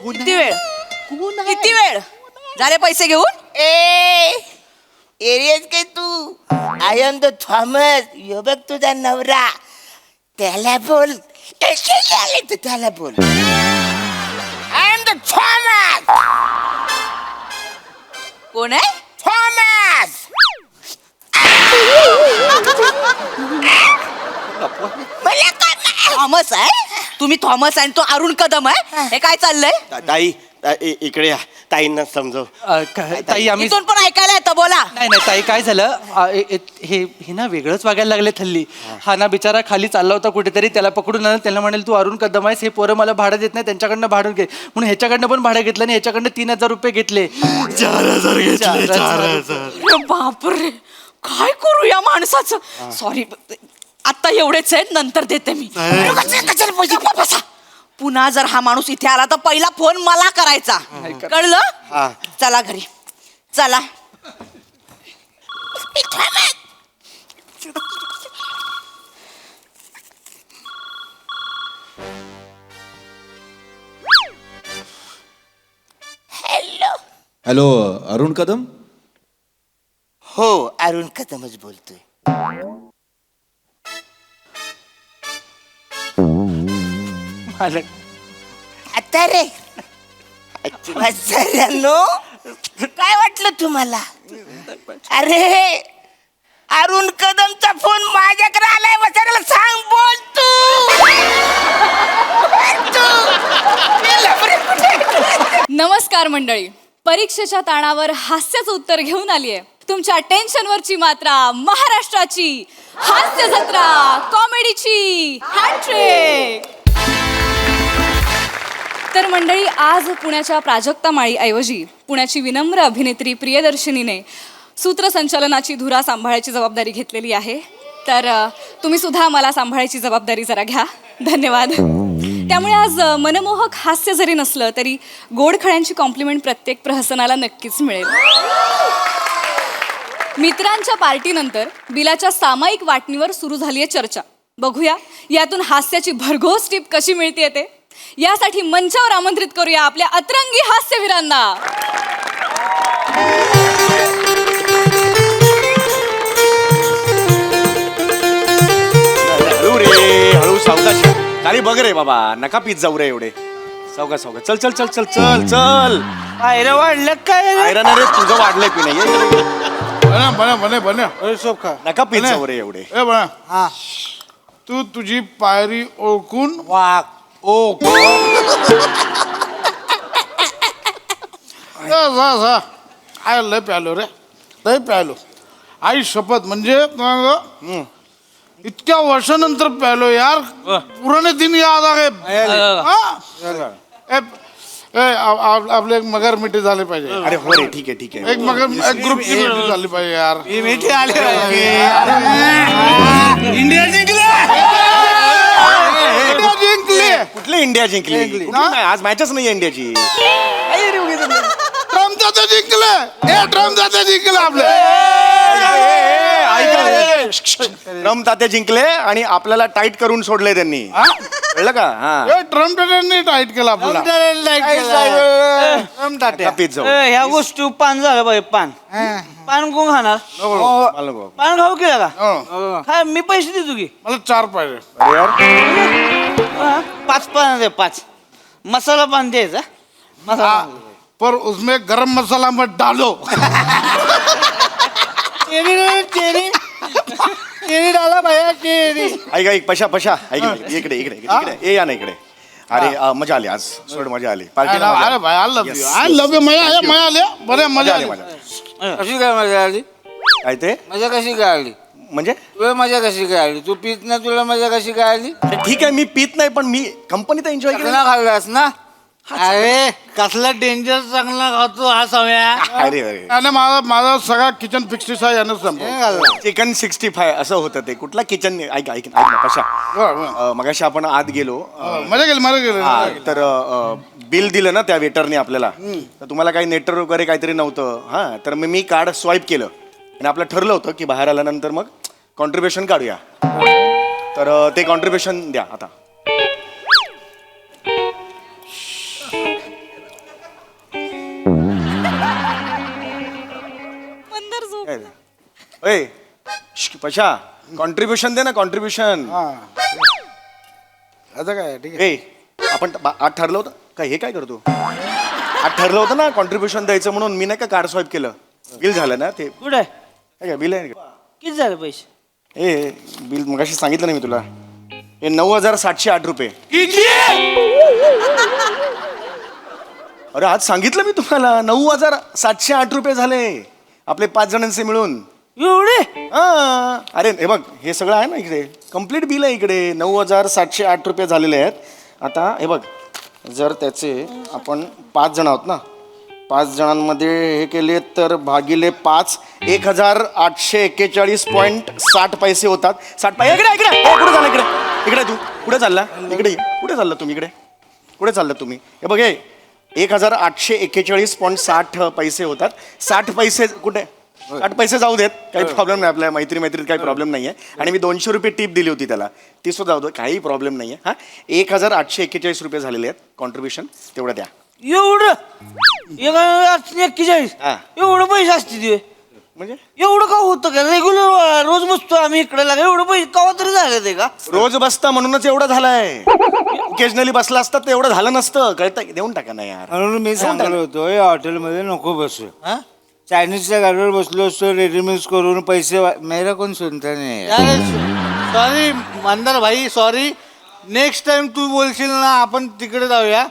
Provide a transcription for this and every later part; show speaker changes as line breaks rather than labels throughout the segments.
किती वेळ किती वेळ झाले पैसे घेऊन?
एरियस काय तू? I am the Thomas. यो बघ तुझा नवरा, त्याला बोल. कशाला आले तू? त्याला बोल. I am the Thomas.
कोण आहे?
थॉमस. मला काय
थॉमस आहे? तुम्ही थॉमस आहे आणि तो अरुण कदम आहे? हे काय चाललंय?
ताई इकडे या. ताईंना समजव.
ताई आम्ही
इथून पण ऐकायला येतं, बोला.
नाही नाही ताई काय झालं हे ना वेगळंच वागायला लागले हल्ली. हा ना बिचारा खाली चालला होता कुठेतरी, त्याला पकडून आणलं. त्याला म्हणेल तू अरुण कदम आहेस, हे पोरं मला भाडं देत नाही, त्यांच्याकडनं भाडं घे म्हणून ह्याच्याकडनं पण भाडं घेतलं आणि ह्याच्याकडनं 3,000 रुपये घेतले.
4,000 घेतले. 4,000.
अरे बापरे, काय करू या माणसाचं? सॉरी, आता एवढेच आहेत, नंतर देते मी. कशाला पैसे? बसा. पुन्हा जर हा माणूस इथे आला तर पहिला फोन मला करायचा, कळलं? चला घरी चला.
हॅलो अरुण कदम.
हो, अरुण कदमच बोलतोय. आता रे वाचऱ्यांनो, काय वाटलं तुम्हाला? अरे अरुण कदमचा फोन माझ्याकडे आलाय. वाचऱ्याला सांग, बोल तू.
नमस्कार मंडळी, परीक्षेच्या ताणावर हास्याचं उत्तर घेऊन आलीये. तुमच्या टेन्शनवरची मात्रा महाराष्ट्राची हास्य जत्रा कॉमेडीची हॅट्रिक. तर मंडळी, आज पुण्याच्या प्राजक्ता माळी ऐवजी पुण्याची विनम्र अभिनेत्री प्रियदर्शनीने सूत्रसंचालनाची धुरा सांभाळायची जबाबदारी घेतलेली आहे. तर तुम्ही सुद्धा मला सांभाळायची जबाबदारी जरा घ्या. धन्यवाद. त्यामुळे आज मनमोहक हास्य जरी नसलं तरी गोडखळ्यांची कॉम्प्लिमेंट प्रत्येक प्रहसनाला नक्कीच मिळेल. मित्रांच्या पार्टीनंतर बिलाच्या सामायिक वाटणीवर सुरू झाली आहे चर्चा. बघूया यातून हास्याची भरघोस टीप कशी मिळते ते. यासाठी मंचावर आमंत्रित करूया आपल्या अतरंगी हास्यवीरांना.
हळू रे, हळू सावकाश. खाली बघ रे बाबा, नका पीत जाऊ रे एवढे. सावकाश सावकाश. चल चल चल चल चल चल.
आयरन वाढलं काय?
आयरन रे तुझं वाढलंय की नाही? नका पीत जाऊ रे एवढे.
तू तुझी पायरी ओळखून
वाक ओ
आय लय प्यालो रे, लय प्यालो. आई शपथ, म्हणजे इतक्या वर्षानंतर प्यालो यार. पुराने दिन याद आ गए. आपले एक मगर मिठी झाले पाहिजे.
अरे हो रे, ठीक आहे ठीक आहे.
एक मगर एक ग्रुपची मिठी झाली पाहिजे यार.
मिठी आले.
इंडिया जिंकले.
कुठली इंडिया जिंकली? आज मॅचच नाही इंडियाची.
ट्रम्प दादा जिंकले. ट्रम्प दादा जिंकले आपले.
ट्रम्प तात्या जिंकले आणि आपल्याला टाईट करून सोडले त्यांनी. कळलं का? हा,
ट्रम्प दादांनी टाईट केला आपल्याला.
पीत जाऊ.
ह्या गोष्टी पान झालं पाहिजे. पान कोण खाणार? पान खाऊ केला का? काय मी पैसे देतो की?
मला 4 पाहिजे.
5 पान दे. 5 मसाला पान द्यायचा. मसाला
पर उसमें गरम मसाला मत डालो.
चेरी डाला भैया, चेरी.
ऐक ऐक, पशा पशा ऐक. इकडे इकडे इकडे ये, या ना इकडे. अरे मजा आली आज. सोड, मजा आली.
अरे भाई, आय लव्ह यू. मजा आली. बरे मजा आली.
कशी काय मजा आली?
काय ते?
मजा कशी काय आली
म्हणजे?
तुला मजा कशी काय आली? तू पित ना, तुला मजा कशी काय आली?
ठीक आहे, मी पित नाही, पण मी कंपनीत एन्जॉय केलं.
खाल्लास ना? अरे कसला डेंजर चांगला खातो हा सव्या.
अरे अरे,
आणि माझा सगळा किचन 65 यानं संपला.
चिकन 65 असं होतं ते. कुठला किचन? ऐक ऐक ऐक ना पशा. मगाशी आपण आत गेलो.
मजा गेली.
तर बिल दिलं ना त्या वेटरने आपल्याला. तर तुम्हाला काही नेटवर्क वगैरे काहीतरी नव्हतं. हा, तर मी कार्ड स्वाईप केलं आणि आपलं ठरलं होतं की बाहेर आल्यानंतर मग कॉन्ट्रीब्युशन काढूया. तर ते कॉन्ट्रीब्युशन द्या आता. ओय पशा कॉन्ट्रीब्युशन दे ना कॉन्ट्रीब्युशन.
हा आता काय ठीक आहे.
ए आपण आज ठरलं होतं काय हे काय करतो आज ठरलं होतं ना कॉन्ट्रीब्युशन द्यायचं म्हणून मी नाही का कार्ड स्वाईप केलं बिल झालं ना ते
कुठे
काय बिल आहे का?
किती झालं पैसे?
ए बिल मगाशी सांगितलं ना मी तुला हे 9,708 रुपये. अरे आज सांगितलं मी तुम्हाला 9,708 रुपये झाले आपले 5 जणांचे मिळून.
एवढे?
हा अरे हे बघ हे सगळं आहे ना इकडे कम्प्लीट बिल आहे इकडे 9,708 रुपये झालेले आहेत. आता हे बघ जर त्याचे आपण 5 जण आहोत ना 5 जणांमध्ये हे केले तर भागिले 5 1,841.60 पैसे होतात. 60 पैसे इकडे इकडे ए, कुठे चालला इकडे इकडे तू कुठे चालला इकडे ये. कुठे चालला तुम्ही इकडे कुठे चालला तुम्ही हे बघ हे 1,841.60 पैसे होतात. 60 पैसे कुठे 60 पैसे जाऊ देत काही प्रॉब्लेम नाही आपल्या मैत्रीत काही प्रॉब्लेम नाही आहे. आणि मी 200 रुपये टिप दिली होती त्याला ती सुद्धा जाऊ दे काही प्रॉब्लेम नाही आहे. हा 1,841 रुपये झालेले आहेत कॉन्ट्रीब्युशन तेवढं द्या.
एवढं? 1,841?
हा.
एवढं पैसे असते
म्हणजे
एवढं का होतं का? रेग्युलर रोज बसतो आम्ही इकडे लागा एवढं पैसे कवा तरी झाले ते का?
रोज बसता म्हणूनच एवढं झालंय. ओकेजनली बसला असतात तर एवढं झालं नसतं कळतं देऊन टाका ना यार.
म्हणून मी सांगलो होतो या हॉटेलमध्ये नको बसू. चायनीजच्या गाडीवर बसलो असतो रेडीमेड करून पैसे मेरा कोण सुनता नाही.
सॉरी मंदार भाई सॉरी. नेक्स्ट टाइम तू बोलशील ना आपण तिकडे जाऊया.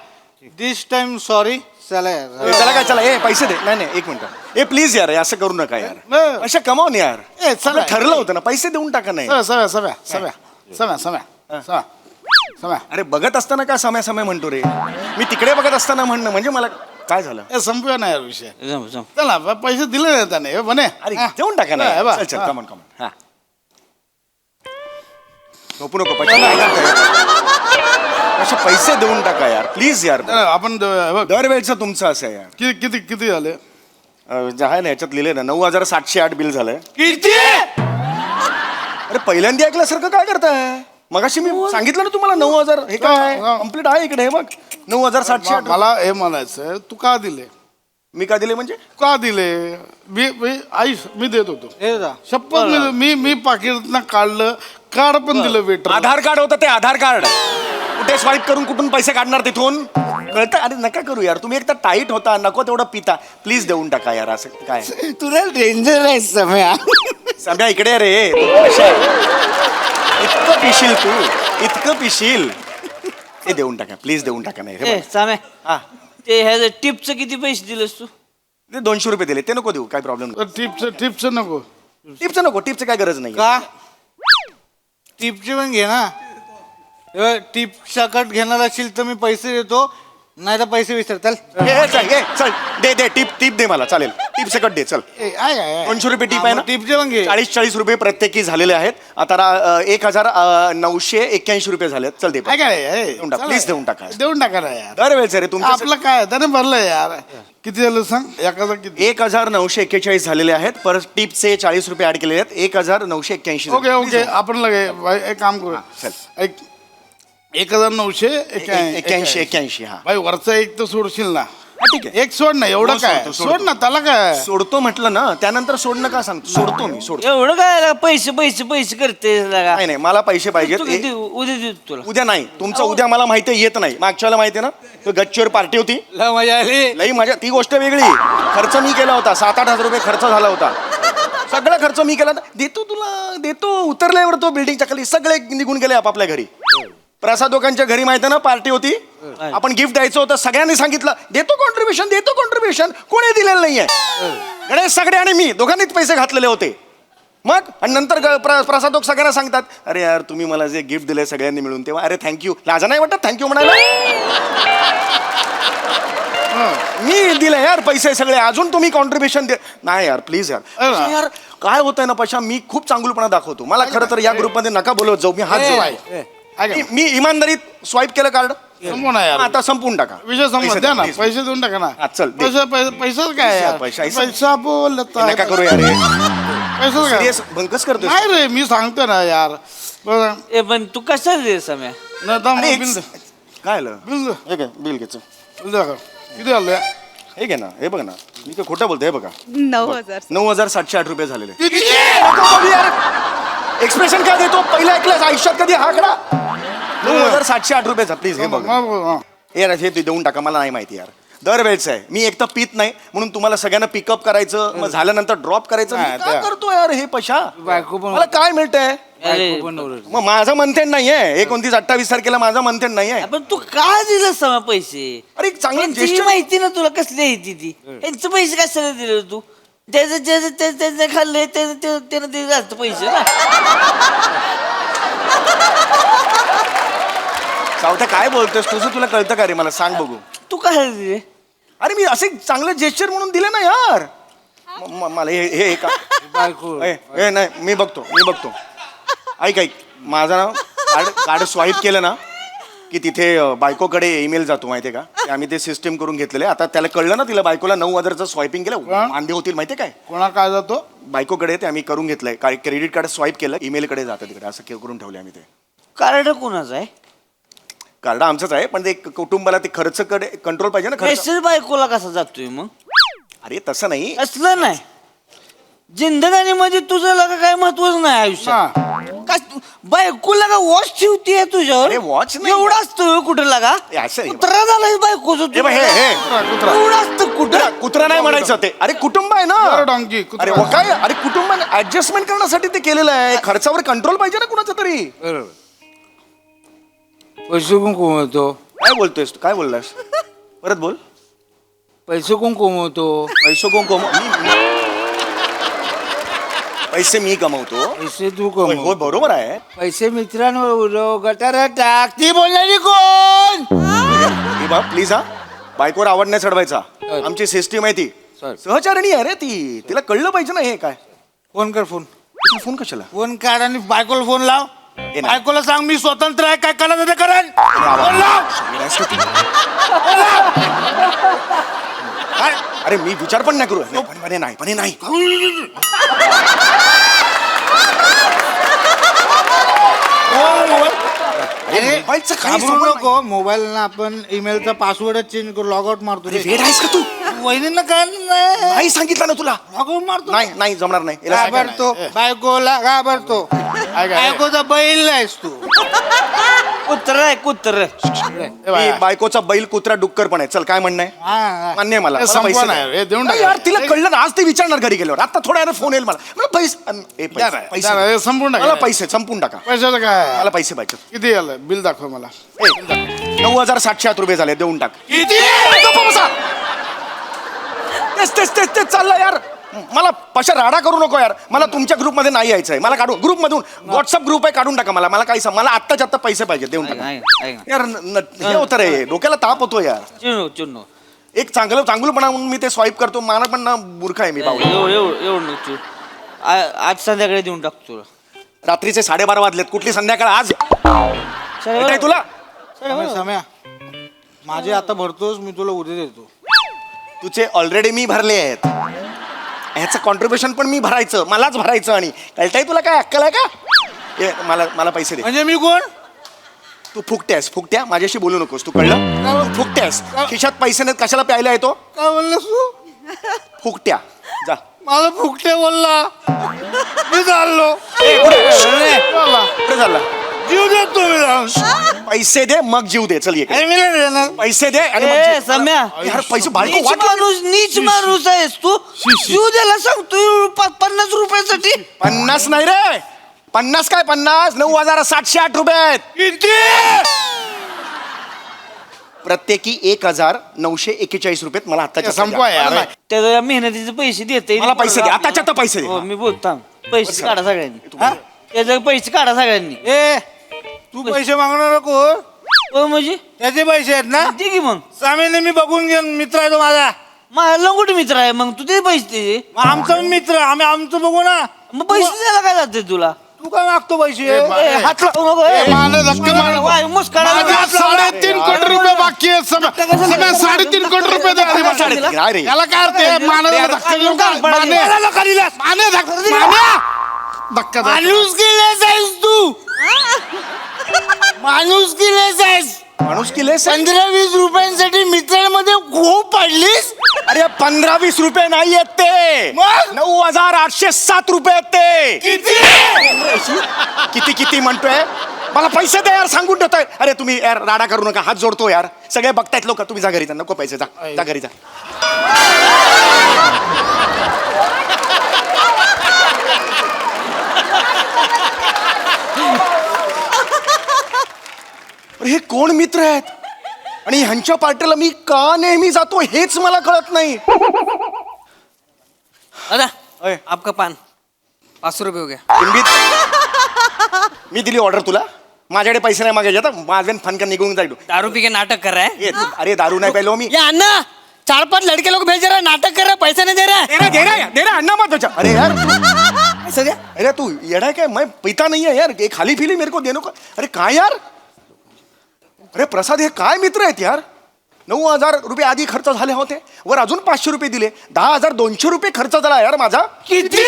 दिस टाइम सॉरी.
चला
ए, चला काय चला ए पैसे दे नाही एक मिनिट ए प्लीज यार असं करू नका यार अशा कमावून यार.
ए, चला.
आपलं ठरलं होतं ना पैसे देऊन टाका नाही.
समय
अरे बघत असताना का समय समय म्हणतो रे मी तिकडे बघत असताना म्हणणं म्हणजे मला काय झालं
संपूया ना यार विषय. चला पैसे दिले नाही त्याने हे म्हणे.
अरे देऊन टाका ना
हे बघ,
चल चल
हा.
कमन कमन हा झोपू नको पैसे नाही करता. असे पैसे देऊन टाका यार प्लीज यार.
आपण हे बघ,
दरवेळचं तुमचं असं आहे यार.
किती किती किती झाले?
जे आहे ना याच्यात लिहिले ना 9,708 बिल झालंय.
किती?
अरे पहिल्यांदा ऐकल्यासारखं काय करताय मगाशी मी सांगितलं ना तुम्हाला 9,000 हे काय
हा.
कम्प्लीट आहे इकडे हे बघ 9,708.
मला हे म्हणायचं तू का दिले?
मी का दिले म्हणजे
का दिले? मी देत होतो शपथ. मी पाकिटातनं काढलं कार्ड पण दिलं वेटर.
आधार कार्ड होतं ते आधार कार्ड कुठे स्वाईप करून कुठून पैसे काढणार तिथून कळतं. अरे नका करू यार तुम्ही एक तर टाईट होता नको तेवढं पिता प्लीज देऊन टाका यार असं काय.
तुला डेंजर आहे समय.
सध्या इकडे रे तू कशा आहे? इतकं पिशील तू इतकं पिशील हे देऊन टाका प्लीज देऊन टाका नाही रे
सामे
हा
ते ह्या टिपचं किती पैसे दिलेस तू?
ते 200 रुपये दिले ते नको देऊ काय प्रॉब्लेम
टिपचं नको.
टिपचं नको टिपचं काय गरज नाही.
का टिपची पण घे ना. टिप सकट घेणार असेल तर मी पैसे देतो नाही तर पैसे विसर. चल
चल दे टिप दे मला चालेल टिप सकट दे चल. 200 रुपये टिप आहे ना.
टिपचे पण घे.
40 रुपये प्रत्येकी झालेले आहेत. आता 1,981 रुपये झालेत. चल दे प्लीज देऊन टाका.
देऊन टाका ना यार.
दरवेळेस रे तुमचं
आपलं काय त्याने भरलंय यार. किती झालं सांग एखादा किती?
1,941 झालेले आहेत परत टिपचे 40 रुपये ऍड केलेले आहेत 1,981.
ओके आपण लगे एक काम करू.
चल.
1,981
हा
भाई वरचा एक तर सोडशील ना.
ठीक आहे
एक सोड ना एवढं
हो,
काय
सोडतो.
सोड ना त्याला काय.
सोडतो म्हटलं ना त्यानंतर सोडणं का सांगतो सोडतो मी सोडतो.
एवढं काय पैसे पैसे पैसे करते लगा?
नाही मला पैसे पाहिजेत.
उद्या देतो तुला.
उद्या नाही तुमचं उद्या मला माहिती येत नाही. मागच्याला माहिती आहे ना तो गच्चीवर पार्टी होती
मजा आली.
लई माझ्या ती गोष्ट वेगळी. खर्च मी केला होता 7-8 हजार रुपये खर्च झाला होता. सगळा खर्च मी केला होता. देतो तुला देतो उतरल्यावर तो बिल्डिंगच्या खाली सगळे निघून गेले आपापल्या घरी. प्रसाद लोकांच्या घरी माहिती ना पार्टी होती आपण गिफ्ट द्यायचं होतं सगळ्यांनी सांगितलं देतो कॉन्ट्रीब्युशन कोणी दिलेलं नाहीये. गणेश सगळे आणि मी दोघांनीच पैसे घातलेले होते. मग आणि नंतर प्रसाद लोक सगळ्यांना सांगतात अरे यार तुम्ही मला जे गिफ्ट दिले सगळ्यांनी मिळून तेव्हा अरे थँक्यू लाजा नाही वाटत थँक्यू म्हणायला. मी दिले यार पैसे सगळे अजून तुम्ही कॉन्ट्रीब्युशन दे नाही यार प्लीज यार. यार काय होतंय ना पशा मी खूप चांगुलपणा दाखवतो. मला खरं तर या ग्रुपमध्ये नका बोलवत जाऊ मी हात जोड. मी इमानदारीत स्वाईप केलं कार्ड
संपू ना यार.
आता संपवून टाका
विषय संपला द्या ना
please.
पैसे देऊन टाका ना.
हा, चल, दे.
पैसा काय यार? पैसा बोलता
नका करू यार
पैसा काय
सिरियस भंकस करतो.
नाही रे मी सांगतो ना यार. बरं.
ए पण तू कसा दे सम्या?
नाही, थांब, बिल दे.
काय आलं
बिल दे.
हे घे बिल घ्यायचं
बिल दे का? किती आलं
हे घे ना हे बघ ना मी काय खोटं बोलतोय हे बघा
9,000.
9,708 रुपये झालेले एक्सप्रेशन काय देतो पहिला ऐकलंस आयुष्यात कधी हा आकडा 9,708 रुपयाचा प्लीज हे बघ यार हे ते देऊन टाका मला नाही माहिती यार दरवेळेच आहे मी एक तर पित नाही म्हणून तुम्हाला सगळ्यांना पिकअप करायचं मग झाल्यानंतर ड्रॉप करायचं मी काय करतो यार हे पशा
बायको पण
मला काय मिळतंय
बायको पण ओरडते.
मग माझं मंथन नाहीये 29-28 तारखेला माझं मंथन नाहीये
पण तू का दिलं समा पैसे
अरे एक चांगलं
त्यांची
gesture-
माहिती ना तुला कसली आहे ती यांचे पैसे कशाला दिले तू त्याचं खाल्लंय त्यानं दिले जास्त पैसे ना
सावत्या काय बोलतोस तुझं तुला कळतं का रे मला सांग बघू
तू काय दिले
अरे मी असे चांगलं जेस्चर म्हणून दिले ना यार मला हे का
बायको
हे नाही मी बघतो ऐक माझा ना कार्ड स्वाईप केलं ना की तिथे बायकोकडे ईमेल जातो माहितीये का ते आम्ही ते सिस्टम करून घेतलेले आता त्याला कळलं ना तिला बायकोला 9,000चं स्वाईपिंग केलं वांदे होतील माहितीये काय
कोणा काय जातो
बायकोकडे ते आम्ही करून घेतलंय काय क्रेडिट कार्ड स्वाईप केलं ईमेलकडे जातं तिकडे असं करून ठेवले आम्ही ते
कार्ड कोणाचं आहे
कार्ड आमचंच आहे पण ते कुटुंबाला ते खर्च कडे कंट्रोल पाहिजे ना खर्च
मेसेज बायकोला कसा जातोय मग
अरे तसं नाही
असलं नाही जिंदगानीमध्ये तुझं लगा काय महत्वच नाही आयुष्यात का बायकोला का वॉच ठेवतीये
अरे
तुझ्यावर
watch नाही.
एवढं असतं कुठं लागा
हे असं आहे.
कुत्रा झालाय बायकोचं
हे बघ, हे कुत्रा
एवढं असतं कुठं
कुत्रा नाही म्हणायचं ते अरे कुटुंब आहे ना
डॉंकी
अरे व काय अरे कुटुंब ऍडजस्टमेंट करण्यासाठी ते केलेलं आहे खर्चावर कंट्रोल पाहिजे ना कुणाचं तरी
पैसे कोण कमवतो
काय बोलतोयस तू काय बोललास परत बोल
पैसे कोण कमवतो
पैसे कोण पैसे मी कमवतो
पैसे तू
होय होय,
कमव
बरोबर आहे
पैसे मित्रांवर उडव गटारात टाक ती बोलणारी कोण
हे बा प्लीज हा बायकोवर आवड नाही चढवायचा आमची सिस्टीम आहे ती
Sorry.
सहचारणी आहे रे ती तिला कळलं पाहिजे ना हे काय
फोन कर फोन
फोन कशाला
फोन काढ आणि बायकोला फोन लाव
नाही.
बायकोला सांग मी स्वतंत्र आहे काय करायचं ते करेन फोन लाव
अरे मी विचार पण नाही करू नाही पण हे नाही अरे मोबाईलचं काही
घाबरू
संबंध
नको मोबाईल ना आपण ईमेलचा पासवर्डच चेंज करू लॉग आउट मारतो
नाही. वेड आहेस का तू
वहिनींना काय
नाही सांगितलं ना तुला
लॉग आउट मारतो
नाही नाही जमणार नाही याला सांगायला
घाबरतो बायकोला घाबरतो बायकोचा बैल नाहीस तू
कुत्र आहे कुत्र
मी बायकोचा बैल कुत्रा डुक्कर पण आहे चल काय म्हणणं आहे
हा.
मान्य आहे मला मला
संपवा
पैसे
नाही,
द्या.
हे देऊन
नाही
टाका.
यार तिला कळलं ना आज ते विचारणार घरी गेल्यावर आता थोड्या वेळाने फोन येईल मला पैसे
हे संपून टाका.
मला पैसे संपून टाका
पैशाचं काय
मला पैसे पाहिजे
किती आलं बिल दाखव मला
9,708 रुपये झाले देऊन टाक
किती
गप्प बसा. तेच चाललं यार मला पशा राडा करू नको यार मला तुमच्या ग्रुपमध्ये नाही यायचंय मला काढून ग्रुपमधून व्हॉट्सअप ग्रुप आहे काढून टाका मला काही मला आत्ताच्या आत्ता पैसे पाहिजे देऊन टाका यार हे होतं रे डोक्याला ताप होतो यार
चुनो चुनो
एक चांगलपणा म्हणून मी ते स्वाईप करतो मला पण ना मूर्ख आहे मी बावळा.
एवढं नको आज संध्याकाळी देऊन टाकतो तुला
रात्रीचे 12:30 वाजलेत कुठली संध्याकाळ आज काय तुला
सम्या माझे आता भरतोस मी तुला उद्या देतो
तुझे ऑलरेडी मी भरले आहेत ह्याचं कॉन्ट्रीब्युशन पण मी भरायचं मलाच भरायचं आणि कळतंय तुला काय अक्कल आहे का मला पैसे दे
म्हणजे मी कोण
तू फुकट्या माझ्याशी बोलू नकोस तू कळलं तू फुकट्यास खिशात पैसे नाहीत कशाला प्यायला येतो
काय बोललास तू
फुकट्या जा
मला फुकटे बोलला मी चाललो
कुठे झाला
जीव देतो मी जाऊन
पैसे दे मग जीव दे चल ये
अरे मी नाही देणार.
पैसे दे आणि मग
ए
जीव-
सम्या
यार पैसे बायको
नीच
वाट
माणूस नीच माणूस आहेस तू जीव द्यायला सांगतोय 50 रुपयासाठी
50 नाही रे 50 काय 50 9,708 रुपये आहेत
किती
प्रत्येकी 1,941 रुपयात मला आत्ताच्या
संपवा यार.
त्याच्या मेहनतीचे पैसे देते
मला पैसे दे आताच्या आता पैसे
हो
दे
मी बोलतो पैसे काढा सगळ्यांनी हा? त्याचे पैसे काढा सगळ्यांनी
ए तू पैसे मागणार नको
हो म्हणजे
त्याचे पैसे आहेत ना
दे की मग
सामीने मी बघून घेऊन मित्र आहे तो माझा
माझ्या कुठे मित्र आहे मग तू ते पैसे दे
मग आमचा पण मित्र आम्ही आमचं बघू ना
मग पैसे द्यायला काय जाते तुला
तू काय मागतो पैसे
ए, हात लावू नको ए.
माने धक्के मार.
वाय, मुस्काडा
माझे
हात लावू.
3.5 कोटी रुपये बाकी आहेत सगळ्या 3.5 कोटी रुपये दे आधी मला.
साडेतीन, नाही रे.
याला काय अर्थ आहे? मानेला धक्का देऊन काय? माने धक्का
माणूस गेले जायस तू माणूस गेले जायस
माणूस किलेस
15-20 रुपयांसाठी मित्रांमध्ये खूप पडलीस.
अरे 15-20 रुपये नाही आहेत ते
मग?
9,807 रुपये आहेत ते किती किती म्हणतोय मला पैसे द्या यार सांगून ठेवतोय. अरे तुम्ही यार राडा करू नका हात जोडतो यार सगळे बघतायत लोक तुम्ही जा घरी जा नको पैसे जा घरी जा. अरे हे कोण मित्र आहेत आणि ह्यांच्या पार्टीला मी का नेहमी जातो हेच मला कळत नाही.
दादा
अय.
आपका पान 500 रुपये हो गया.
हिंदीत मी दिली ऑर्डर तुला माझ्याकडे पैसे नाही मागायचे आता माझ्यान फनका निघून जाईल.
दारू पी के नाटक कर रहा है.
अरे दारू नाही प्यायलो मी.
ये अन्ना 4-5 लड़के लोग भेज रहा है, नाटक कर रहा है, पैसे नहीं दे रहा है.
दे रहा अन्ना मत बचा. अरे यार
पैसे दे.
अरे तू येडा है क्या मैं पिता नहीं है यार एक खाली फिली मेरे को देनो का. अरे काय यार अरे प्रसाद हे काय मित्र आहेत यार. 9,000 रुपये आधी खर्च झाले होते वर अजून 500 रुपये दिले 10,200 रुपये खर्च झाला यार माझा. किती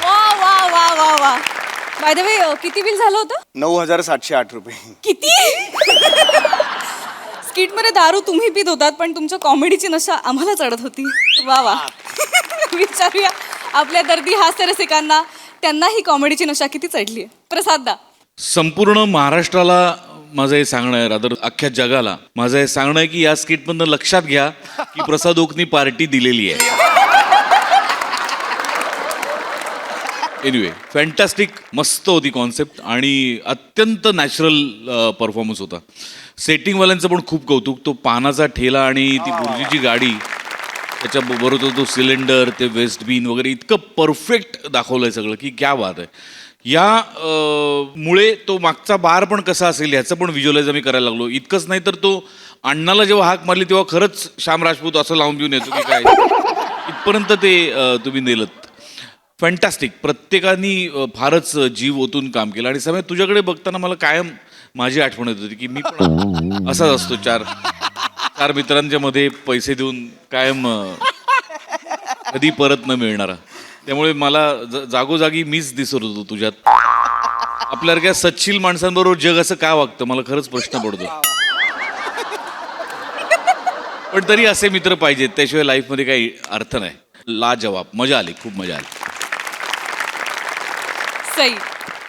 वा वा वा वा वा. बाय द वे किती बिल झालं होतं?
9,708 रुपये.
किती? स्किटमध्ये दारू तुम्ही पित होतात पण तुमच्या कॉमेडीची नशा आम्हाला चढत होती. वा वा. विचारूया आपल्या दर्दी हास्य रसिकांना त्यांना ही कॉमेडीची नशा किती चढली आहे. प्रसाद दा.
संपूर्ण महाराष्ट्राला माझं हे सांगणं आहे रादर अख्ख्या जगाला माझं हे सांगणं आहे की या स्किटमधनं लक्षात घ्या की प्रसाद ओकनी पार्टी दिलेली आहे. एनिवे फॅन्टॅस्टिक मस्त होती कॉन्सेप्ट आणि अत्यंत नॅचरल परफॉर्मन्स होता. सेटिंगवाल्यांचं पण खूप कौतुक. तो पानाचा ठेला आणि ती बुर्जीची गाडी त्याच्याबरोबर तो सिलेंडर ते वेस्ट बीन वगैरे इतकं परफेक्ट दाखवलं आहे सगळं की क्या बात आहे. या मुळे तो मागचा बार पण कसा असेल ह्याचं पण व्हिज्युअलाइज आम्ही करायला लागलो. इतकंच नाही तर तो अण्णाला जेव्हा हाक मारली तेव्हा खरंच श्याम राजपूत असं लावून घेऊन येतो की काय इथपर्यंत ते तुम्ही नेलत. फॅन्टॅस्टिक. प्रत्येकाने फारच जीव ओतून काम केलं आणि समय तुझ्याकडे बघताना मला कायम माझी आठवण येत होती की मी पण असाच असतो चार मित्रांच्या मध्ये पैसे देऊन कायम कधी परत न मिळणारा. त्यामुळे मला जागोजागी मीच दिसत होतो तुझ्यात. आपल्यासारख्या सच्शील माणसांबरोबर जग असं का वागतं मला खरंच प्रश्न पडतो. पण तरी असे मित्र पाहिजेत त्याशिवाय लाईफमध्ये काही अर्थ नाही. लाजवाब मजा आली खूप मजा आली.
सई.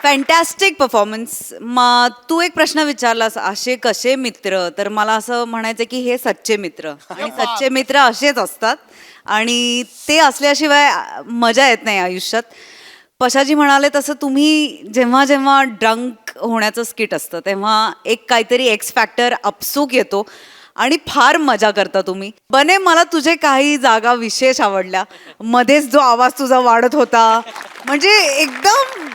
Fantastic performance. मग तू एक प्रश्न विचारलास असे कसे मित्र तर मला असं म्हणायचं की हे सच्चे मित्र आणि सच्चे मित्र असेच असतात आणि ते असल्याशिवाय मजा येत नाही आयुष्यात. पशाजी म्हणाले तसं तुम्ही जेव्हा जेव्हा ड्रंक होण्याचं स्किट असतं तेव्हा एक काहीतरी एक्स फॅक्टर अपसूक येतो आणि फार मजा करता तुम्ही. बने मला तुझे काही जागा विशेष आवडल्या. मध्येच जो आवाज तुझा वाढत होता म्हणजे एकदम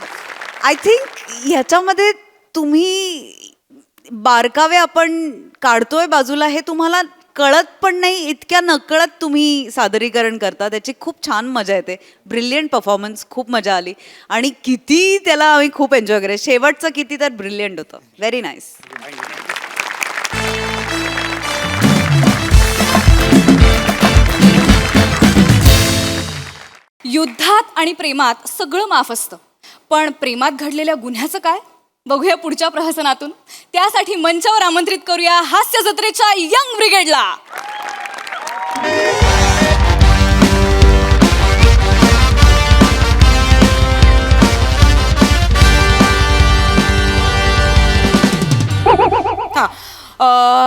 आय थिंक ह्याच्यामध्ये तुम्ही बारकावे आपण काढतोय बाजूला हे तुम्हाला कळत पण नाही इतक्या नकळत तुम्ही सादरीकरण करता. त्याची खूप छान मजा येते. Brilliant performance. खूप मजा आली आणि किती त्याला आम्ही खूप एन्जॉय केलं. शेवटचं किती तर ब्रिलियंट होतं. Very nice.
युद्धात आणि प्रेमात सगळं माफ असतं पण प्रेमात घडलेल्या गुन्ह्याचं काय बघूया पुढच्या प्रहसनातून. त्यासाठी मंचावर आमंत्रित करूया हास्य जत्रेच्या यंग ब्रिगेडला.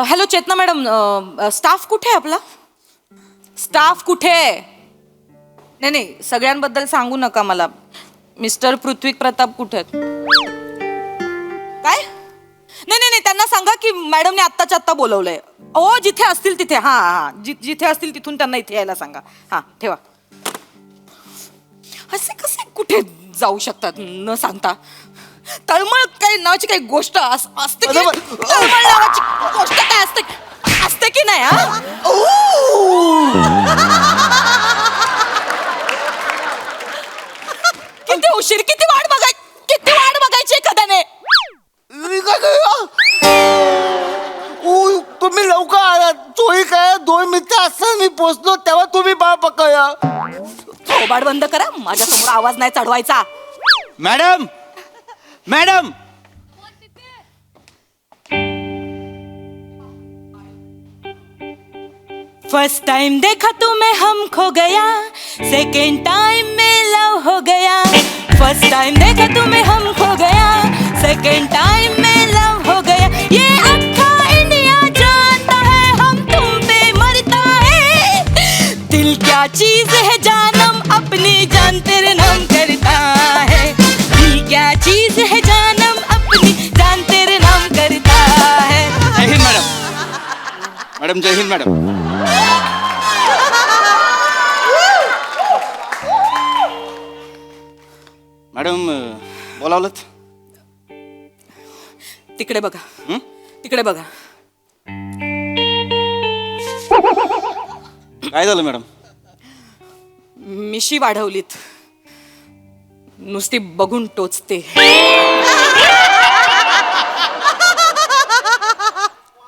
हॅलो चेतना मॅडम स्टाफ कुठे आहे आपला. स्टाफ कुठे आहे. नाही नाही सगळ्यांबद्दल सांगू नका मला. मिस्टर पृथ्वी प्रताप कुठे आहेत. काय नाही नाही नाही त्यांना सांगा की मॅडमने आत्ताच्या आत्ता बोलवलंय. हो जिथे असतील तिथे. हां हां जिथे असतील तिथून त्यांना इथे यायला सांगा. हां ठेवा. असे कसे कुठे जाऊ शकतात न सांगता. तळमळ काही नावाची काही गोष्ट असते की तळमळ नावाची गोष्ट काय असते की नाही. हा किती उशीर किती वाट बघायची एखाद्याने.
तुम्ही लवकर आलात. चोळी काय 2 मिनिटं असताना मी पोचलो तेव्हा तुम्ही बाळ पकया.
थोबाड बंद करा, माझ्यासमोर आवाज नाही चढवायचा.
मॅडम मॅडम
फर्स्ट टाइम देखा तुम्हें हम खो गया, सेकेंड टाइम में लव हो गया. फर्स्ट टाइम देखा तुम्हें हम खो गया, सेकेंड टाइम में लव हो गया. ये अक्खा इंडिया जानता है, हम तुम पे मरता है. दिल क्या चीज है जानम, अपनी जान तेरे नाम करता है. दिल क्या चीज है जानम, अपनी जान तेरे नाम करता है.
जय हिंद मॅडम. मॅडम जय हिंद मॅडम. मॅडम बोलावलं
तिकडे बघा, तिकडे बघा.
काय झालं मॅडम?
मिशी वाढवलीत, नुसती बघून टोचते.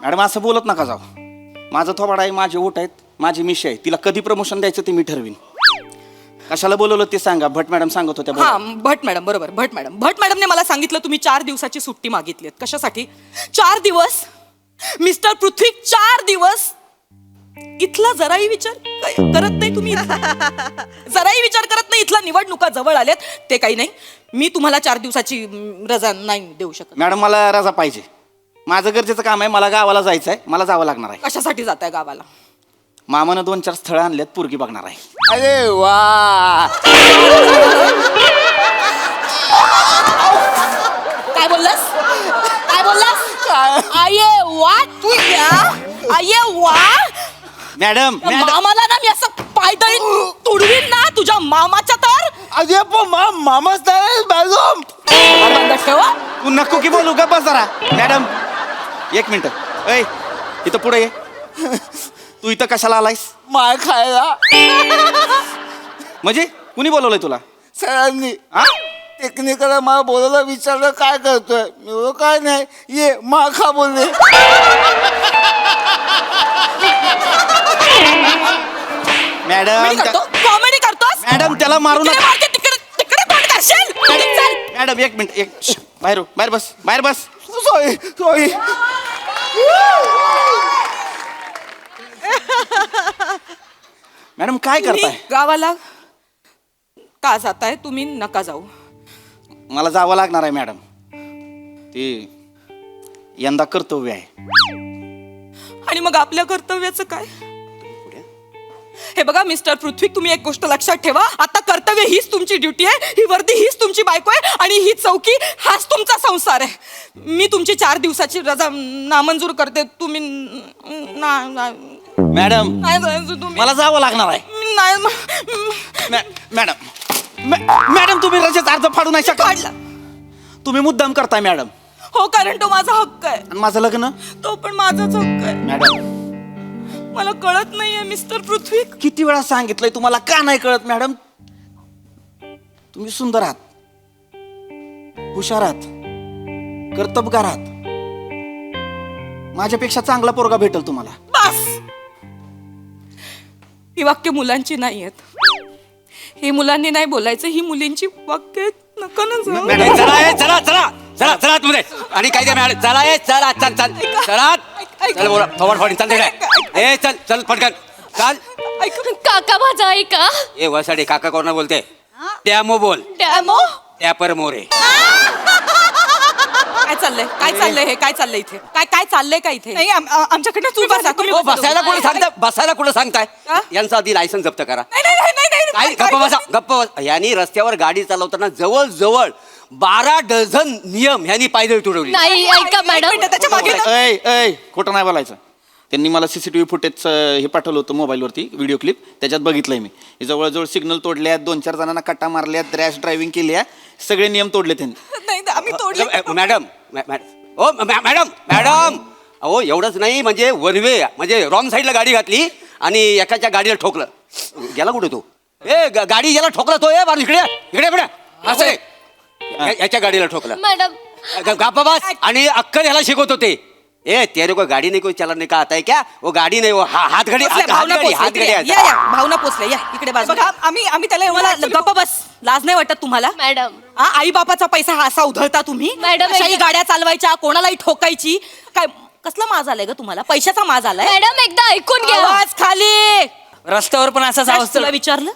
मॅडम असं बोलत नका जाऊ. माझं थोबाड आहे, माझे ओठ आहेत, माझी मिशी आहे. तिला कधी प्रमोशन द्यायचं ते मी ठरवीन. कशाला बोलवलं ते सांगा. भट मॅडम सांगत होत्या.
हा, भट मॅडम, बरोबर. भट मॅडमने मला सांगितलं तुम्ही 4 दिवसाची सुट्टी मागितली. कशासाठी? 4 दिवस? मिस्टर पृथ्वी 4 दिवस? इथला जराही विचार करत नाही तुम्ही. जराही विचार करत नाही. इथला निवडणुका जवळ आल्यात, ते काही नाही. मी तुम्हाला 4 दिवसाची रजा नाही देऊ शकत.
मॅडम मला रजा पाहिजे. माझं गरजेचं काम आहे. मला गावाला जायचं आहे. मला जावं लागणार आहे.
कशासाठी जाताय गावाला?
मामानं 2-4 स्थळं आणल्यात, पोरगी बघणार आहे.
अरे वा,
काय बोललास? काय बोललास? आये वा तू या, आये वा.
मॅडम
मामाला ना मी असं पायदळी तुडवीन ना तुझ्या मामाच्या तर.
अरे पण मामाच नाही बाजूम.
बंद ठेव.
तू नको की बोलू का? बस जरा. Madam 1 minute. ऐ इथं पुढे ये. तू इथं कशाला आलायस?
माय खायला.
म्हणजे कुणी बोलवलंय तुला?
सरांनी
हा?
टेक्निकल मला बोलायला विचारलं काय करतोय. मी बोललो काय नाही, ये माखा बोलले.
मॅडम
कॉमेडी करतोस?
मॅडम त्याला मारू
तिकडे
नका.
मारते, तिकडे तिकडे कोण करशील? चल.
Madam 1 minute. बाहेर बस. बाहेर बस.
सॉरी.
मॅडम काय करताय?
तुम्ही गावाला का जाताय? तुम्ही नका जाऊ.
मला जावं लागणार आहे मॅडम. ते यंदा कर्तव्य आहे.
आणि मग आपल्या कर्तव्याचं काय? हे बघा मिस्टर पृथ्वी, तुम्ही एक गोष्ट लक्षात ठेवा. आता कर्तव्य हीच तुमची ड्युटी आहे, ही वर्दी हीच तुमची बायको आहे, आणि ही चौकी हाच तुमचा संसार आहे. मी तुमची 4 दिवसाची रजा नामंजूर करते. तुम्ही
मॅडम
नाही जायचं तुम्ही.
मला जावं लागणार आहे.
नाही
मॅडम तुम्ही रजेचा अर्ज फाडू नाही शकत.
काढला.
तुम्ही मुद्दाम करताय मॅडम.
हो, कारण तो माझा हक्क आहे.
आणि माझं लग्न?
तो पण माझाच हक्क आहे.
मॅडम
मला कळत नाहीये मिस्टर पृथ्वी.
किती वेळा सांगितलंय तुम्हाला, का नाही कळत मॅडम? तुम्ही सुंदर आहात, हुशार आहात, कर्तबगार आहात. माझ्यापेक्षा चांगला पोरगा भेटेल तुम्हाला.
बस. ही वाक्य मुलांची नाही आहेत. हे मुलांनी नाही बोलायचं, ही मुलींची वाक्य आहेत. नका ना जाऊ.
चला आतमध्ये. आणि काय द्या मॅडम? चला चल बोला. थोबाड फाडी चालते काय? चल पटकन चाल.
काका माझा ऐका.
ए वसाडे काका कोणा बोलते? टॅमो बोल.
डॅमो.
टॅपर मोरे.
काय चाललंय? काय चाललंय? हे काय चाललंय इथे? काय चाललंय का इथे? नाही, आमच्याकडनं तुम्ही बसा. तुम्ही
हो,
बसा.
बसायला कोणी सांगता? बसायला कुठं सांगताय?
हा?
यांचा आधी लायसन्स जप्त करा.
नाही.
गप्प बसा. यांनी रस्त्यावर गाडी चालवताना जवळ 12 डझन नियम यांनी पायदळी तुडवली.
नाही ऐका मॅडम.
त्याच्या मागे ना-
ऐ खोटं नाही बोलायचं. त्यांनी मला CCTV फुटेज हे पाठवलं होतं मोबाईलवरती, व्हिडिओ क्लिप. त्याच्यात बघितलंय मी. हे जवळजवळ सिग्नल तोडल्यात, 2-4 जणांना कट्टा मारल्यात, रॅश ड्रायव्हिंग केली आहे, सगळे नियम तोडले त्यांनी.
नाही, आम्ही तोडले.
मॅडम अहो एवढंच नाही, म्हणजे वन वे म्हणजे रॉंग साईडला गाडी घातली आणि एकाच्या गाडीला ठोकलं. गेला कुठे तो? गाडी ज्याला ठोकला तो माणूस इकडे असं याच्या गाडीला ठोकलं.
मॅडम
गप्पा बस. आणि अक्कल याला शिकवत होते. ए तेरे को गाड़ी नहीं कोई चलाने का आता है क्या? वो गाडी नाही, वो हात गाडी
पोचल्या, भावना पोचल्या,
हात
इकडे
गाडी
या, या, भावना पोचल्या या इकडे बघा आम्ही त्याला मला गप्पा बस लाज नाही वाटत तुम्हाला
मॅडम.
आई बापाचा पैसा हा असा उधळता तुम्ही
मॅडम,
अशाही
एकदा-
गाड्या चालवायच्या कोणालाही ठोकायची काय कसला माज आलाय ग तुम्हाला पैशाचा माज आलाय
मॅडम एकदा ऐकून घ्या.
आवाज खाली
रस्त्यावर पण असाच आवाज
तुला विचारलं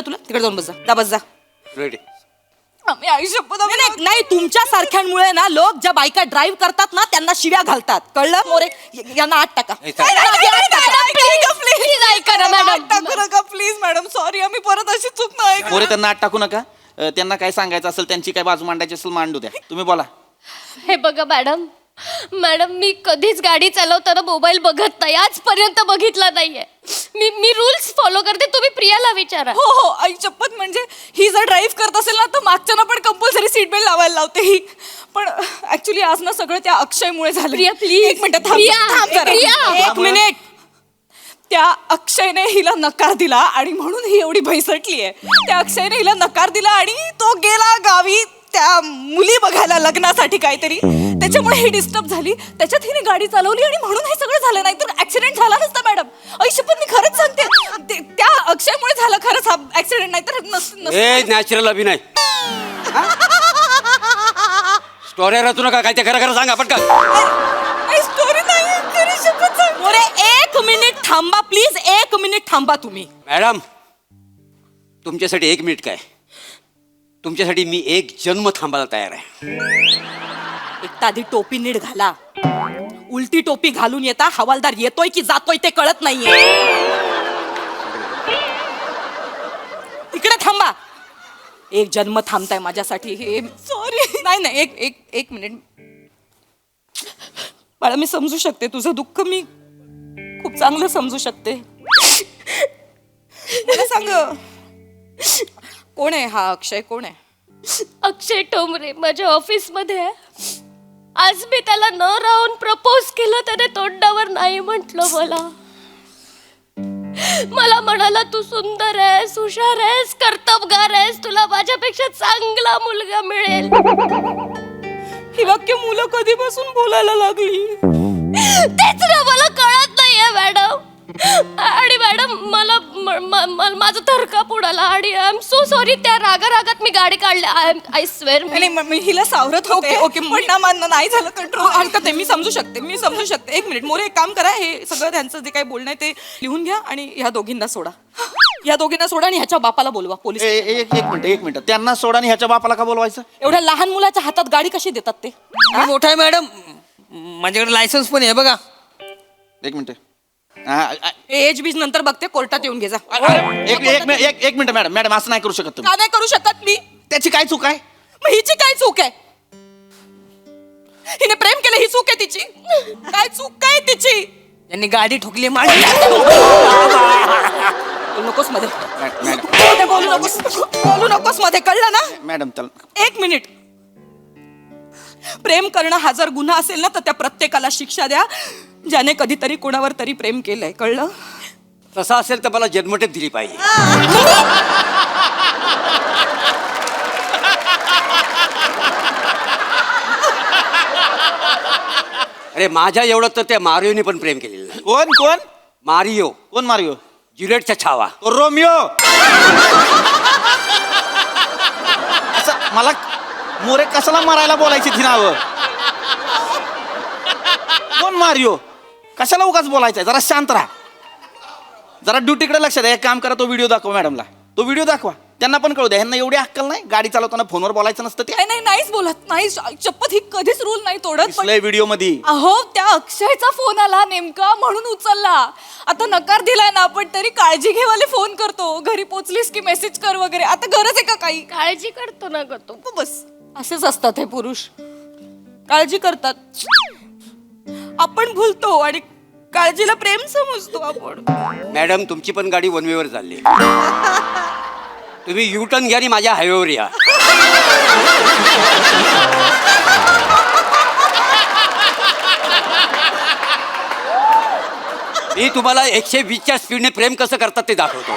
तुला तिकडे जाऊन बस जा बस जा
रेडी.
आम्ही आयुष्यपद नाही तुमच्या सारख्यांमुळे ना लोक ज्या बायका ड्राईव्ह करतात ना त्यांना शिव्या घालतात कळलं मोरे यांना आत टाका
प्लीज ऐका ना मॅडम.
टाकू नका प्लीज मॅडम सॉरी आम्ही परत अशी चूक नाही
मोरे त्यांना आत टाकू नका. त्यांना काय सांगायचं असेल त्यांची काय बाजू मांडायची असेल मांडू द्या. तुम्ही बोला.
हे बघा मॅडम मी कधीच गाडी चालवताना मोबाईल बघत नाही, आजपर्यंत बघितला नाहीये. मी रूल्स फॉलो करते, तुम्ही प्रियाला विचारा.
हो आई शपथ म्हणजे ही जर ड्राईव्ह करत असेल ना तर मागच्याना पण कंपल्सरी सीट बेल्ट लावायला लावते ही. पण ऍक्च्युली आज ना सगळं त्या अक्षयमुळे झालं.
प्रिया, please.
एक मिनिट थांब जरा.
प्रिया.
एक मिनिट. त्या अक्षयने हिला नकार दिला आणि म्हणून ही एवढी भैसटली आहे. त्या अक्षयने हिला नकार दिला आणि तो गेला गावी त्या मुली बघायला लग्नासाठी काहीतरी, त्याच्यामुळे ही डिस्टर्ब झाली. त्याच्यात हिने गाडी चालवली आणि म्हणून हे सगळं झालं, नाही तर ऍक्सिडेंट झाला नसता मॅडम. आई शपथ मी खरंच सांगते त्या अक्षयमुळे झालं खरंच हा ऍक्सिडेंट, नाही तर
ए नॅचरल अभिनय. स्टोरी रचू नका, काय ते खरं खरं सांगा पटकन.
स्टोरी नाही खरी शपथ सांग. मोरे एक मिनिट थांबा प्लीज, एक मिनिट थांबा तुम्ही.
मॅडम तुमच्यासाठी 1 मिनिट काय, तुमच्यासाठी मी 1 जन्म थांबायला तयार आहे.
एक तर आधी टोपी नीट घाला. उलटी टोपी घालून येता हवालदार येतोय की जातोय ते कळत नाहीये. इकडे थांबा. 1 जन्म थांबताय माझ्यासाठी. हे सॉरी नाही एक मिनिट बाळा, मी समजू शकते तुझं दुःख, मी खूप चांगलं समजू शकते. मला सांग कोण आहे हा अक्षय, कोण आहे?
अक्षय टोमरे माझ्या ऑफिसमध्ये आहे. आज मी त्याला न राहून प्रपोज केलं, त्याने तोंडावर नाही म्हटलं. मला म्हणाला तू सुंदर आहेस, हुशार आहेस, कर्तबगार आहेस, तुला माझ्यापेक्षा चांगला मुलगा मिळेल.
ही वाक्य मुलं कधीपासून बोलायला लागली?
तेच ना मला कळत नाहीये मॅडम. आणि मॅडम मला माझा थरकाप उडाला आणि आय एम सो सॉरी. त्या रागात मी गाडी काढली. I swear.
मी हिला सावरत होते. ओके पण नाही झालं कंट्रोल. हरकत आहे, मी समजू शकते. एक मिनिट मोरे, एक काम करा, हे सगळं त्यांचं जे काही बोलणं आहे ते लिहून घ्या आणि ह्या दोघींना सोडा. आणि ह्याच्या बापाला बोलवा पोलीस.
एक मिनिट त्यांना सोडा आणि ह्याच्या बापाला का बोलवायचं?
एवढ्या लहान मुलाच्या हातात गाडी कशी देतात ते?
मोठा आहे मॅडम, माझ्याकडे लायसन्स पण आहे बघा.
1 मिनिट.
एज बीज नंतर बघते, कोर्टात येऊन घे जा.
एक मिनिट मॅडम असं नाही करू शकत तुम्ही.
का नाही करू शकत मी?
त्याची काय चूक आहे?
मग हिची काय चूक आहे? हिने प्रेम केलं, ही चूक आहे तिची? काय चूक काय तिची?
यांनी गाडी ठोकली माझी.
बोलू नकोस मध्ये, बोलू नकोस मध्ये, कळलं ना?
मॅडम त्याला
1 मिनिट. प्रेम करणं हा जर गुन्हा असेल ना तर त्या प्रत्येकाला शिक्षा द्या ज्याने कधीतरी कोणावर तरी प्रेम केलंय, कळलं?
तसं असेल तर मला जन्मठेप दिली पाहिजे. अरे माझ्या एवढं तर त्या मारिओने पण प्रेम केलेलं नाही.
कोण
मारिओ.
कोण मारियो?
ज्युलिएटचा छावा.
तो रोमियो. असं मला मोरे कशाला मारायला बोलायची ती नावं? कोण मारियो? कशाला उगाच बोलायचंय? जरा शांत राहा, जरा ड्युटीकडे लक्ष द्या. एक काम करा, तो व्हिडिओ दाखवा मॅडमला. तो व्हिडिओ दाखवा, त्यांना पण कळू द्या. ह्यांना एवढी अक्कल नाही, गाडी चालवताना फोनवर बोलायचं नसतं ते.
नाहीच बोलत, नाही शपथ, ही कधीच रूल नाही तोडत.
दिसलंय व्हिडिओ मध्ये.
अहो त्या अक्षयचा फोन आला नेमका म्हणून उचलला. आता नकार दिलाय ना आपण तरी काळजी घेवाले फोन करतो. घरी पोचलीस की मेसेज कर वगैरे. आता गरज आहे का काही?
काळजी करतो ना ग तू.
बस असेच असतात हे पुरुष, काळजी करतात. आपण भूलतो आणि काळजीला प्रेम समजतो आपण.
मॅडम तुमची पण गाडी 1 वेवर चालली. तुम्ही यू टर्न घ्या आणि माझ्या हायवेवर या. मी तुम्हाला 120च्या स्पीडने प्रेम कसं करतात ते दाखवतो.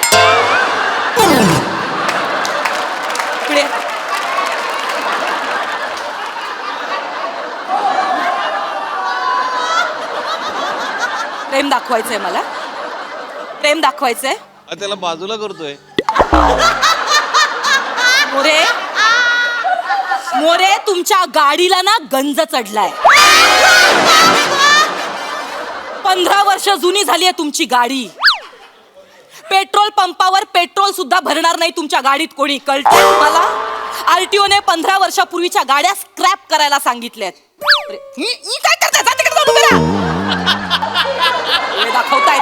प्रेम दाखवायचंय मला, प्रेम दाखवायचंय.
त्याला बाजूला करतोय.
मोरे मोरे तुमच्या गाडीला ना गंज चढलाय. 15 वर्ष जुनी झाली आहे तुमची गाडी. पेट्रोल पंपावर पेट्रोल सुद्धा भरणार नाही तुमच्या गाडीत कोणी, कळतंय तुम्हाला? आरटीओने 15 वर्षापूर्वीच्या गाड्या स्क्रॅप करायला सांगितल्यात. काय करताय? जा तिकडे, जाऊन उभे राहा. हे दाखवतायत.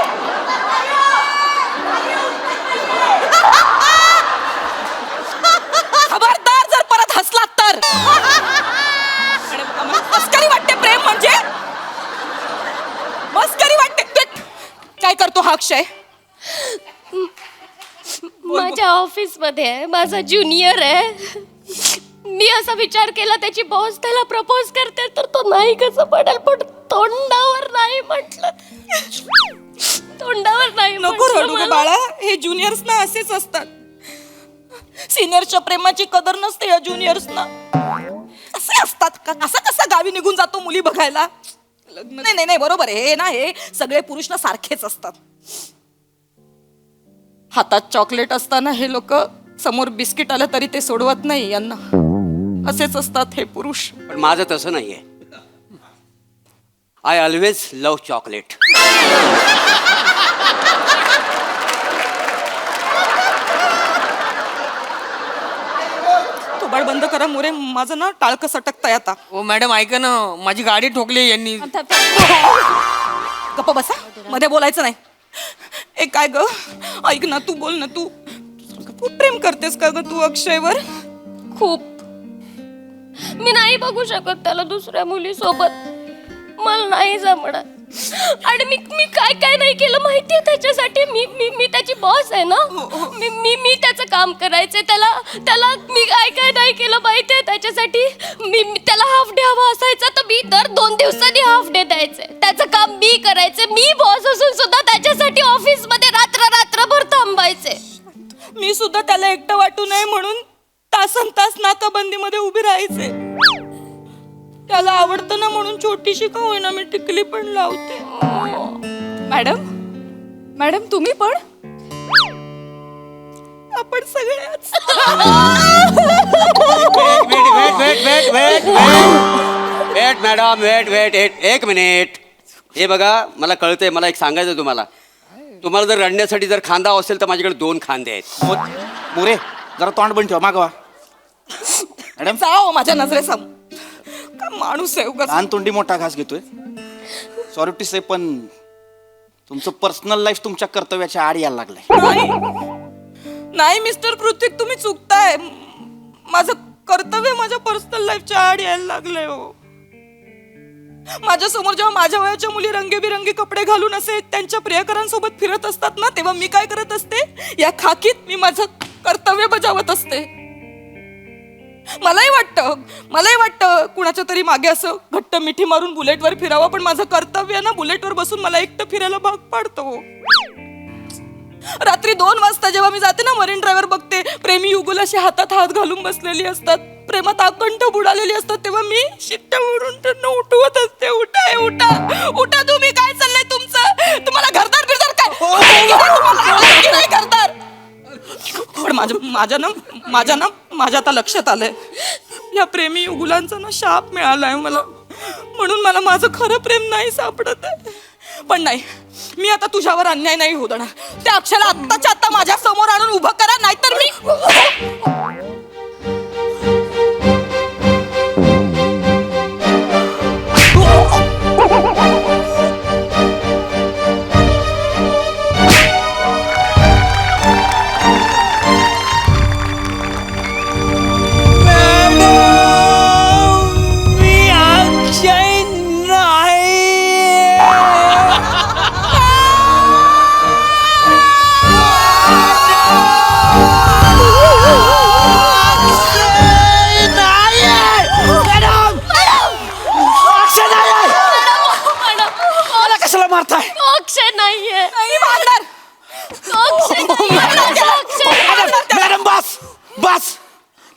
खबरदार जर परत हसलात तर. मस्करी वाटते प्रेम म्हणजे, मस्करी वाटते. काय करतो हा अक्षय?
माझ्या ऑफिसमध्ये माझा ज्युनियर आहे. मी असा विचार केला त्याची बॉस त्याला प्रपोज करते तर तो नाही कसं पडेल, पण तोंडावर नाही म्हटलं. तोंडावर नाही
नको
म्हटलं
रडू ग
मला.
बाळा. हे ज्युनियर्स ना असेच असतात. सिनियरच्या प्रेमाची कदर नसते या ज्युनियर्सना. असे असतात का? असं कसं गावी निघून जातो मुली बघायला? नाही नाही नाही, बरोबर आहे. हे ना, हे सगळे पुरुष ना सारखेच असतात. हातात चॉकलेट असताना हे लोक समोर बिस्किट आलं तरी ते सोडवत नाही यांना. असेच असतात हे पुरुष.
पण माझं तसं नाहीये. I always love chocolate.
थोबाड बंद करा मोरे, माझं ना टाळकं सटकताय आता.
ओ मॅडम ऐका ना, माझी गाडी ठोकली यांनी.
गप्प बसा, मध्ये बोलायचं नाही. ए काय ग, ऐक ना, तू बोल ना. तू खूप प्रेम करतेस का ग तू अक्षयवर?
खूप. मी नाही बघू शकत त्याला दुसऱ्या मुलीसोबत. मला नाही जमणार. आणि मी काय काय नाही केलं माहितीये त्याच्यासाठी. मी त्याची बॉस आहे ना. मी त्याचं काम करायचे. त्याला मी काय काय नाही केलं माहितीये त्याच्यासाठी. मी त्याला हाफ डे हवा असायचा तर मी दर 2 दिवसांनी हाफ डे द्यायचे. त्याचं काम मी करायचे. मी बॉस असून सुद्धा त्याच्यासाठी ऑफिसमध्ये रात्रभर थांबायचे.
मी सुद्धा त्याला एकटं वाटू नये म्हणून तासन तास नाकाबंदीमध्ये उभी राहायचे. त्याला आवडतं ना म्हणून छोटीशी का होईना मी टिकली पण लावते. मॅडम तुम्ही पण? आपण सगळ्याच.
Wait madam, wait. एक मिनिट. हे बघा, मला कळतंय. मला एक सांगायचं तुम्हाला. तुम्हाला जर रडण्यासाठी जर खांदा असेल तर माझ्याकडे 2 खांदे आहेत.
मोरे जरा तोंड बंद ठेवा मागवा.
मॅडम जाओ माझ्या नजरेसमोर. का माणूस आहे उगाच.
लहान तोंडी मोठा घास घेतोय. सॉरी टू से, पण तुमचं पर्सनल लाईफ तुमच्या कर्तव्याच्या आड यायला लागलंय.
नाही मिस्टर पृथ्वी, तुम्ही चुकताय. माझं कर्तव्य माझ्या पर्सनल लाईफच्या आड यायला लागलंय हो. माझ्या समोर जेव्हा माझ्या वयाच्या मुली रंगीबिरंगी कपडे घालून असे त्यांच्या प्रियकरांसोबत फिरत असतात ना, तेव्हा मी काय करत असते? या खाकीत मी माझं कर्तव्य बजावत असते. मलाही वाटतं कुणाच्या तरी मागे असं घट्ट मिठी मारून बुलेटवर फिरावं, पण माझं कर्तव्य ना बुलेटवर बसून मला एकटं फिरायला भाग पाडतो. रात्री 2 वाजता जेव्हा मी जाते ना, मरीन ड्रायव्हर बघते प्रेमी युगुल अशी हातात हात घालून बसलेली असतात, प्रेमात आकंठ बुडालेली असतात, तेव्हा मी शिट्ट्या म्हणून त्यांना उठवत असते. उठा तुम्ही. काय चाललंय तुमचं? तुम्हाला घरदार बिरदार काय घरदार? पण माझ्या आता लक्षात आलंय, या प्रेमी युगुलांचा ना शाप मिळालाय मला. म्हणून मला माझं खरं प्रेम नाही सापडत आहे. पण नाही, मी आता तुझ्यावर अन्याय नाही होऊ देणार. त्या अक्षयला आत्ताच्या आत्ता माझ्या समोर आणून उभं करा, नाहीतर मी.
अक्षय नाहीये.
मॅडम बस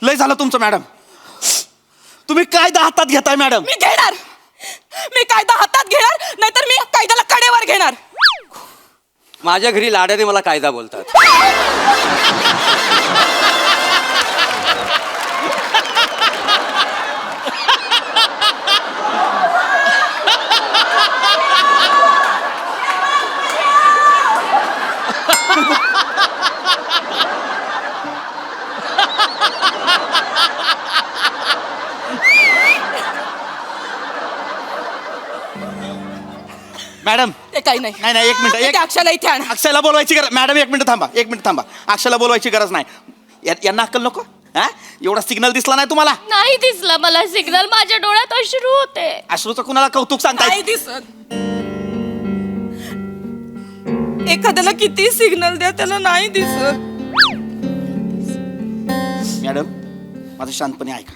लय झालं तुमचं. मॅडम तुम्ही कायदा हातात घेताय. मॅडम
मी कायदा हातात घेणार, नाहीतर मी कायद्याला कडेवर घेणार.
माझ्या घरी लाडाने मला कायदा बोलतात.
मॅडम
ते काही नाही.
नाही नाही एक मिनिट
ते अक्षयला इथे आण.
अक्षयला बोलवायची गरज मॅडम एक मिनिट थांबा अक्षयला बोलवायची गरज नाही. यांना अक्कल नको हा एवढा सिग्नल दिसला नाही तुम्हाला?
नाही दिसला मला सिग्नल, माझ्या डोळ्यात अश्रू होते.
अश्रूचं कुणाला कौतुक सांगताय?
नाही दिसत. एखाद्याला किती सिग्नल द्या त्याला नाही दिसत.
मॅडम माझं शांतपणे ऐका.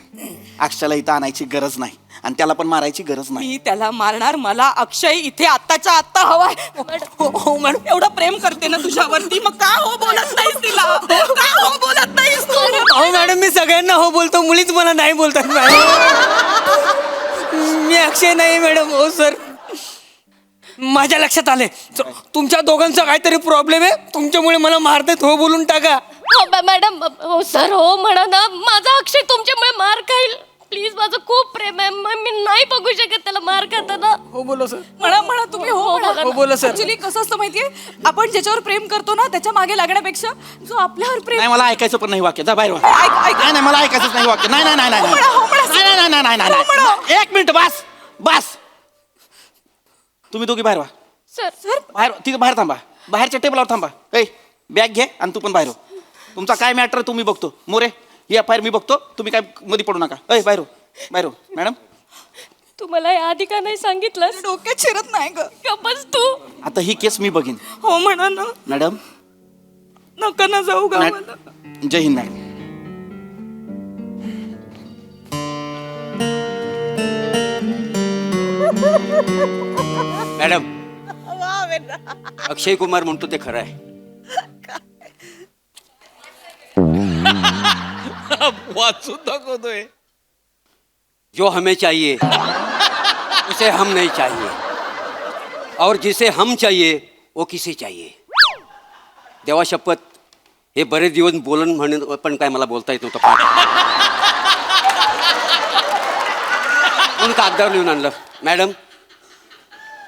अक्षयला इथं आणायची गरज नाही आणि त्याला पण मारायची गरज नाही.
मी त्याला मारणार. मला अक्षय इथे आत्ताच्या आत्ता हवाय. हो मॅडम, एवढं प्रेम करते ना तुझ्यावरती, मग का हो बोलत नाहीस तिला? का हो बोलत नाहीस तू?
अहो मॅडम, मी सगळ्यांना हो बोलतो, मुलीच मला नाही बोलतात मॅडम. मी अक्षय नाही मॅडम. हो सर, माझ्या लक्षात आले तुमच्या दोघांचा काहीतरी प्रॉब्लेम आहे, तुमच्यामुळे मला मारतात. हो बोलून टाका.
हो मॅडम, हो सर, हो म्हणा ना. माझा अक्षय तुमच्यामुळे मार खाईल. प्लीज, माझं खूप प्रेम आहे. मी नाही बघू शकत त्याला मार खाताना.
हो बोला सर.
म्हणा तुम्ही हो म्हणा.
हो बोला सर.
ऍक्च्युली कसं असतं माहितीये, आपण ज्याच्यावर प्रेम करतो ना त्याच्या मागे लागण्यापेक्षा जो आपल्यावर प्रेम.
नाही मला ऐकायचं पण नाही वाक्य. जा बाहेर व्हा.
ऐक.
नाही मला ऐकायचंच नाही वाक्य. नाही नाही नाही नाही
हो म्हणा,
नाही नाही नाही नाही नाही
हो
नाही. एक मिनिट बस. तुम्ही दोघी बाहेर व्हा.
सर
बाहेर तिथे बाहेर थांबा. बाहेरच्या टेबलावर थांबा. ए बॅग घे आणि तू पण बाहेर हो. तुमचा काय मॅटर तुम्ही बघतो. मोरे ही एफ मी बघतो. तुम्ही काय मध्ये पडू नका. ए बाहेर हो. मॅडम
तुम्हाला हे आधी का नाही सांगितलं?
डोक्यात शिरत नाही ग.
बस तू.
आता ही केस मी बघीन.
हो म्हणा ना.
मॅडम
नका ना जाऊ गावाला.
जय हिंद मॅडम.
मॅडम, अक्षय कुमार म्हणतो ते खरं आहे.
वाचून दाखवतोय.
जो हमें चाहिए उसे हम नहीं चाहिए, और जिसे हम चाहिए वो किसे चाहिए. देवा शपथ, हे बरेच दिवस बोलन म्हणून पण काय मला बोलता येत नव्हतं. म्हणून कागदावर लिहून आणलं. मॅडम,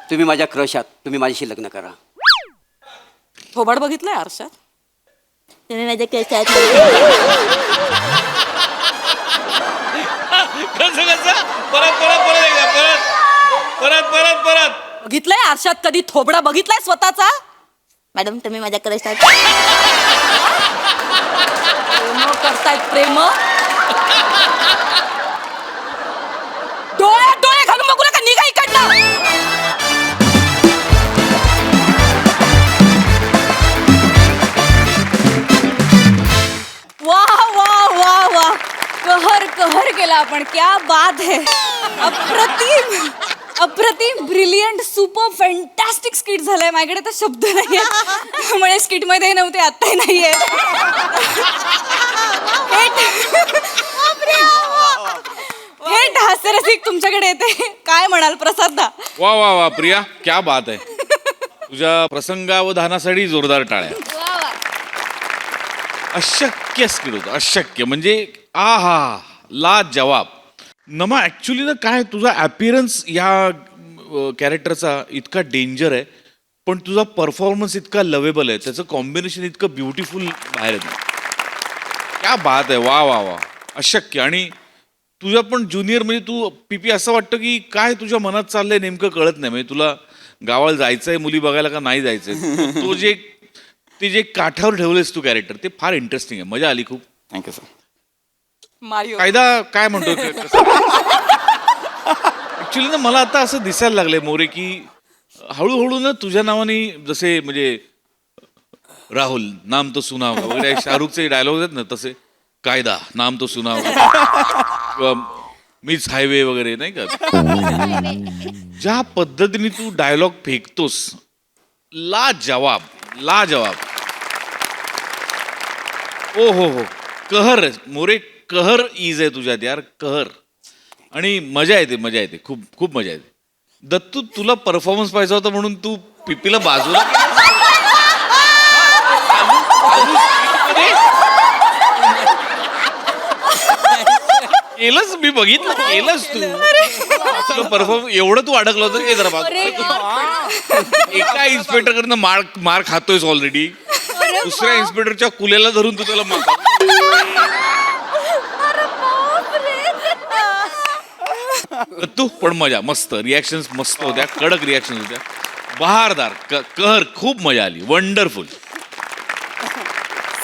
तुम्ही माझ्या क्रश आहात. तुम्ही माझ्याशी लग्न करा.
थोबाड बघितलंय आरशात?
तुम्ही माझ्या केसात
कसं परत
बघितलंय आरशात कधी थोबडा बघितलाय स्वतःचा?
मॅडम, तुम्ही माझ्या केसात
प्रेम करतायत प्रेम. डोळे घालून बघू नका. निघा इकडनं.
वाह वाह वाह वाह, कहर केला आपण. क्या बात है. अप्रतिम ब्रिलियंट सुपर फॅन्टॅस्टिक स्किट झालंय. माझ्याकडे तर शब्द नाहीये. म्हणजे स्किट मध्ये नव्हते, आत्ताही नाहीये. थेट हास्यरसिक तुमच्याकडे येते. काय म्हणाल प्रसाद दा?
वा वा वा प्रिया, क्या बात आहे. तुझ्या प्रसंगावधानासाठी जोरदार टाळ्या.
वा वा.
अशक्य स्किल होतं. अशक्य म्हणजे आहा ला जवाब. नमा ॲक्च्युली ना काय तुझा ॲपिरन्स या कॅरेक्टरचा इतका डेंजर आहे, पण तुझा परफॉर्मन्स इतका लवेबल आहे. त्याचं कॉम्बिनेशन इतकं ब्युटिफुल बाहेर येतं. क्या बात आहे. वा वा वा. अशक्य. आणि तुझ्या पण ज्युनियर म्हणजे तू पीपी असं वाटतं की काय तुझ्या मनात चाललंय नेमकं कळत नाही. म्हणजे तुला गावाला जायचंय मुली बघायला का नाही जायचंय. तो जे काठावर ठेवलेस तू कॅरेक्टर, ते फार इंटरेस्टिंग आहे. मजा आली खूप.
Thank you sir.
मारिओ
कायदा काय म्हणतो ऍक्च्युली ना मला आता असं दिसायला लागलंय मोरे की हळूहळू ना तुझ्या नावाने जसे म्हणजे राहुल नाम तो सुना होगा वगैरे शाहरुखचे डायलॉग आहेत ना, तसे कायदा नाम तो सुना होगा किंवा मीच हायवे वगैरे नाही का. ज्या पद्धतीने तू डायलॉग फेकतोस, ला जवाब. ओ हो कहर मोरे, कहर ईज आहे तुझ्यात यार, कहर. आणि मजा येते खूप खूप मजा येते. दत्तू, तुला परफॉर्मन्स पाहिजे होता म्हणून तू पिपीला बाजूला केलंच मी बघितलं केलंच तू परफॉर्म एवढं तू अडकलं होतं हे जरा बाजूला. एका इन्स्पेक्टरकडनं मार खातोयस ऑलरेडी दुसऱ्या इन्स्पेक्टरच्या कुलेला धरून तू त्याला मार तू पण मजा मस्त रिॲक्शन मस्त होत्या कडक रिॲक्शन होत्या बहारदार कहर खूप मजा आली वंडरफुल.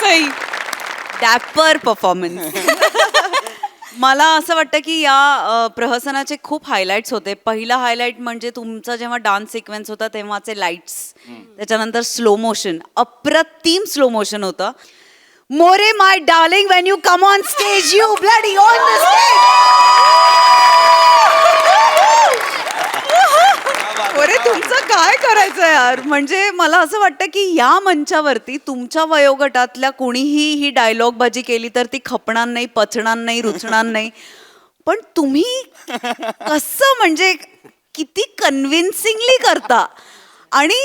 सई डॅपर परफॉर्मन्स. मला असं वाटतं की या प्रहसनाचे खूप हायलाइट्स होते. पहिला हायलाइट म्हणजे तुमचा जेव्हा डान्स सिक्वेन्स होता तेव्हाचे लाईट्स, त्याच्यानंतर स्लो मोशन, अप्रतिम स्लो मोशन होतं. More my darling when you come on stage you bloody on the More तुमचं काय करायचं यार. म्हणजे मला असं वाटतं की या मंचावरती तुमच्या वयोगटातल्या कोणीही ही डायलॉग बाजी केली तर ती खपणार नाही, पचणार नाही, रुचणार नाही. पण तुम्ही कसं म्हणजे किती कन्व्हिन्सिंगली करता आणि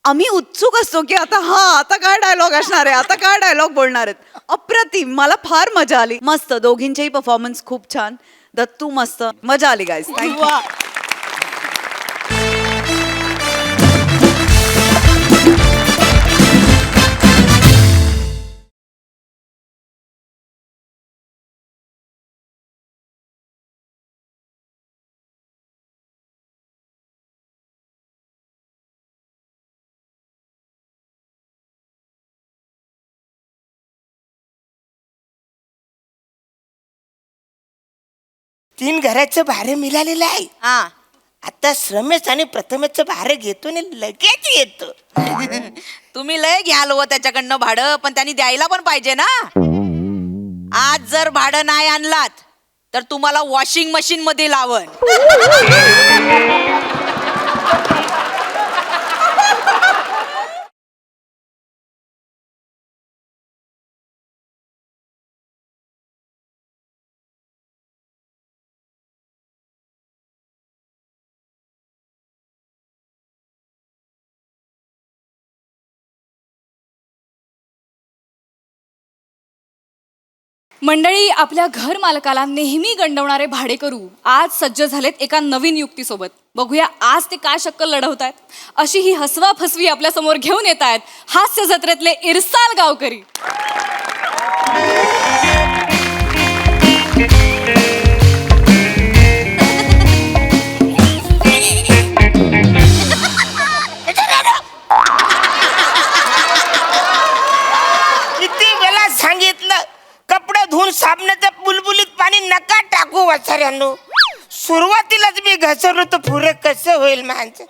आम्ही उत्सुक असतो की आता काय डायलॉग असणार आहे, आता काय डायलॉग बोलणार आहेत. अप्रतिम. मला फार मजा आली. मस्त दोघींचेही परफॉर्मन्स खूप छान. दत्तू मस्त मजा आली गाईज. थँक्यू.
तीन घराचं भाडं मिळालेलं आहे. आता श्रमेश आणि प्रथमेशचं भाडं घेतो आणि लगेच येतो.
तुम्ही लय घ्याल हो त्याच्याकडनं भाडं, पण त्यांनी द्यायला पण पाहिजे ना. आज जर भाडं नाही आणलात तर तुम्हाला वॉशिंग मशीन मध्ये लावन.
मंडळी, आपल्या घर मालकाला नेहमी गंडवणारे भाडेकरू आज सज्ज झालेत एका नवीन युक्तीसोबत. बघूया आज ते काय शक्कल लढवतायत. अशी ही हसवा फसवी आपल्या समोर घेऊन येत आहेत हास्य जत्रेतले इरसाल गावकरी.
किती वेळा सांगितलं कपडे धुवून साबणाचं बुलबुलीत पाणी नका टाकू वाचाऱ्यांनो. सुरुवातीलाच मी घसरलो तर पुरे कसं होईल माणसं.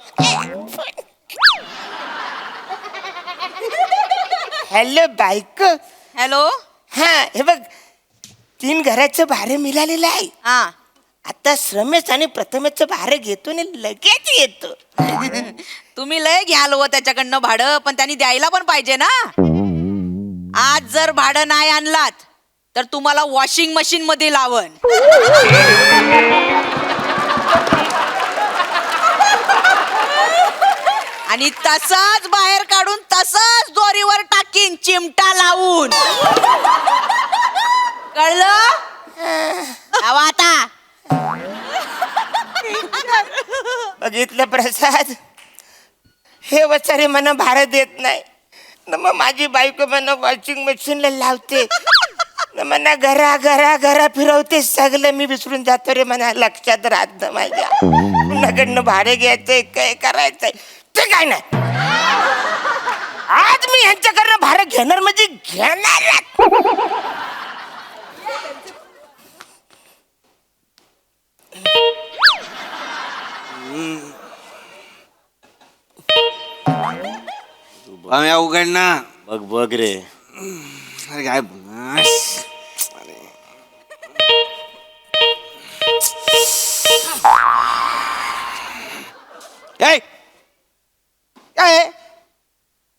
हॅलो बायको.
हॅलो.
हा हे बघ तीन घराचं भाडं मिळालेलं आहे. आता श्रमेश आणि प्रथमेशचं भाडं घेतो आणि लगेच येतो.
तुम्ही लय घ्याल हो त्याच्याकडनं भाडं, पण त्यांनी द्यायला पण पाहिजे ना. आज जर भाडं नाही आणलात तर तुम्हाला वॉशिंग मशीन मध्ये लावन. आणि तसाच बाहेर काढून तसाच दोरीवर टाकीन चिमटा लावून. कळलं? लावा आता.
बघितलं प्रसाद, हे वचारे मला भाडं देत नाही न मग माझी बायको मला वॉशिंग मशीनला लावते न मला घरा फिरवते. सगळं मी विसरून जातो रे. मला लक्षात राहत ना माझ्या. कुणाकडनं भाडे घ्यायचंय काय करायचंय ते काय नाही. आज मी ह्यांच्याकडनं भाडं घेणार म्हणजे घेणार.
उघड ना.
बघ रे.
अरे काय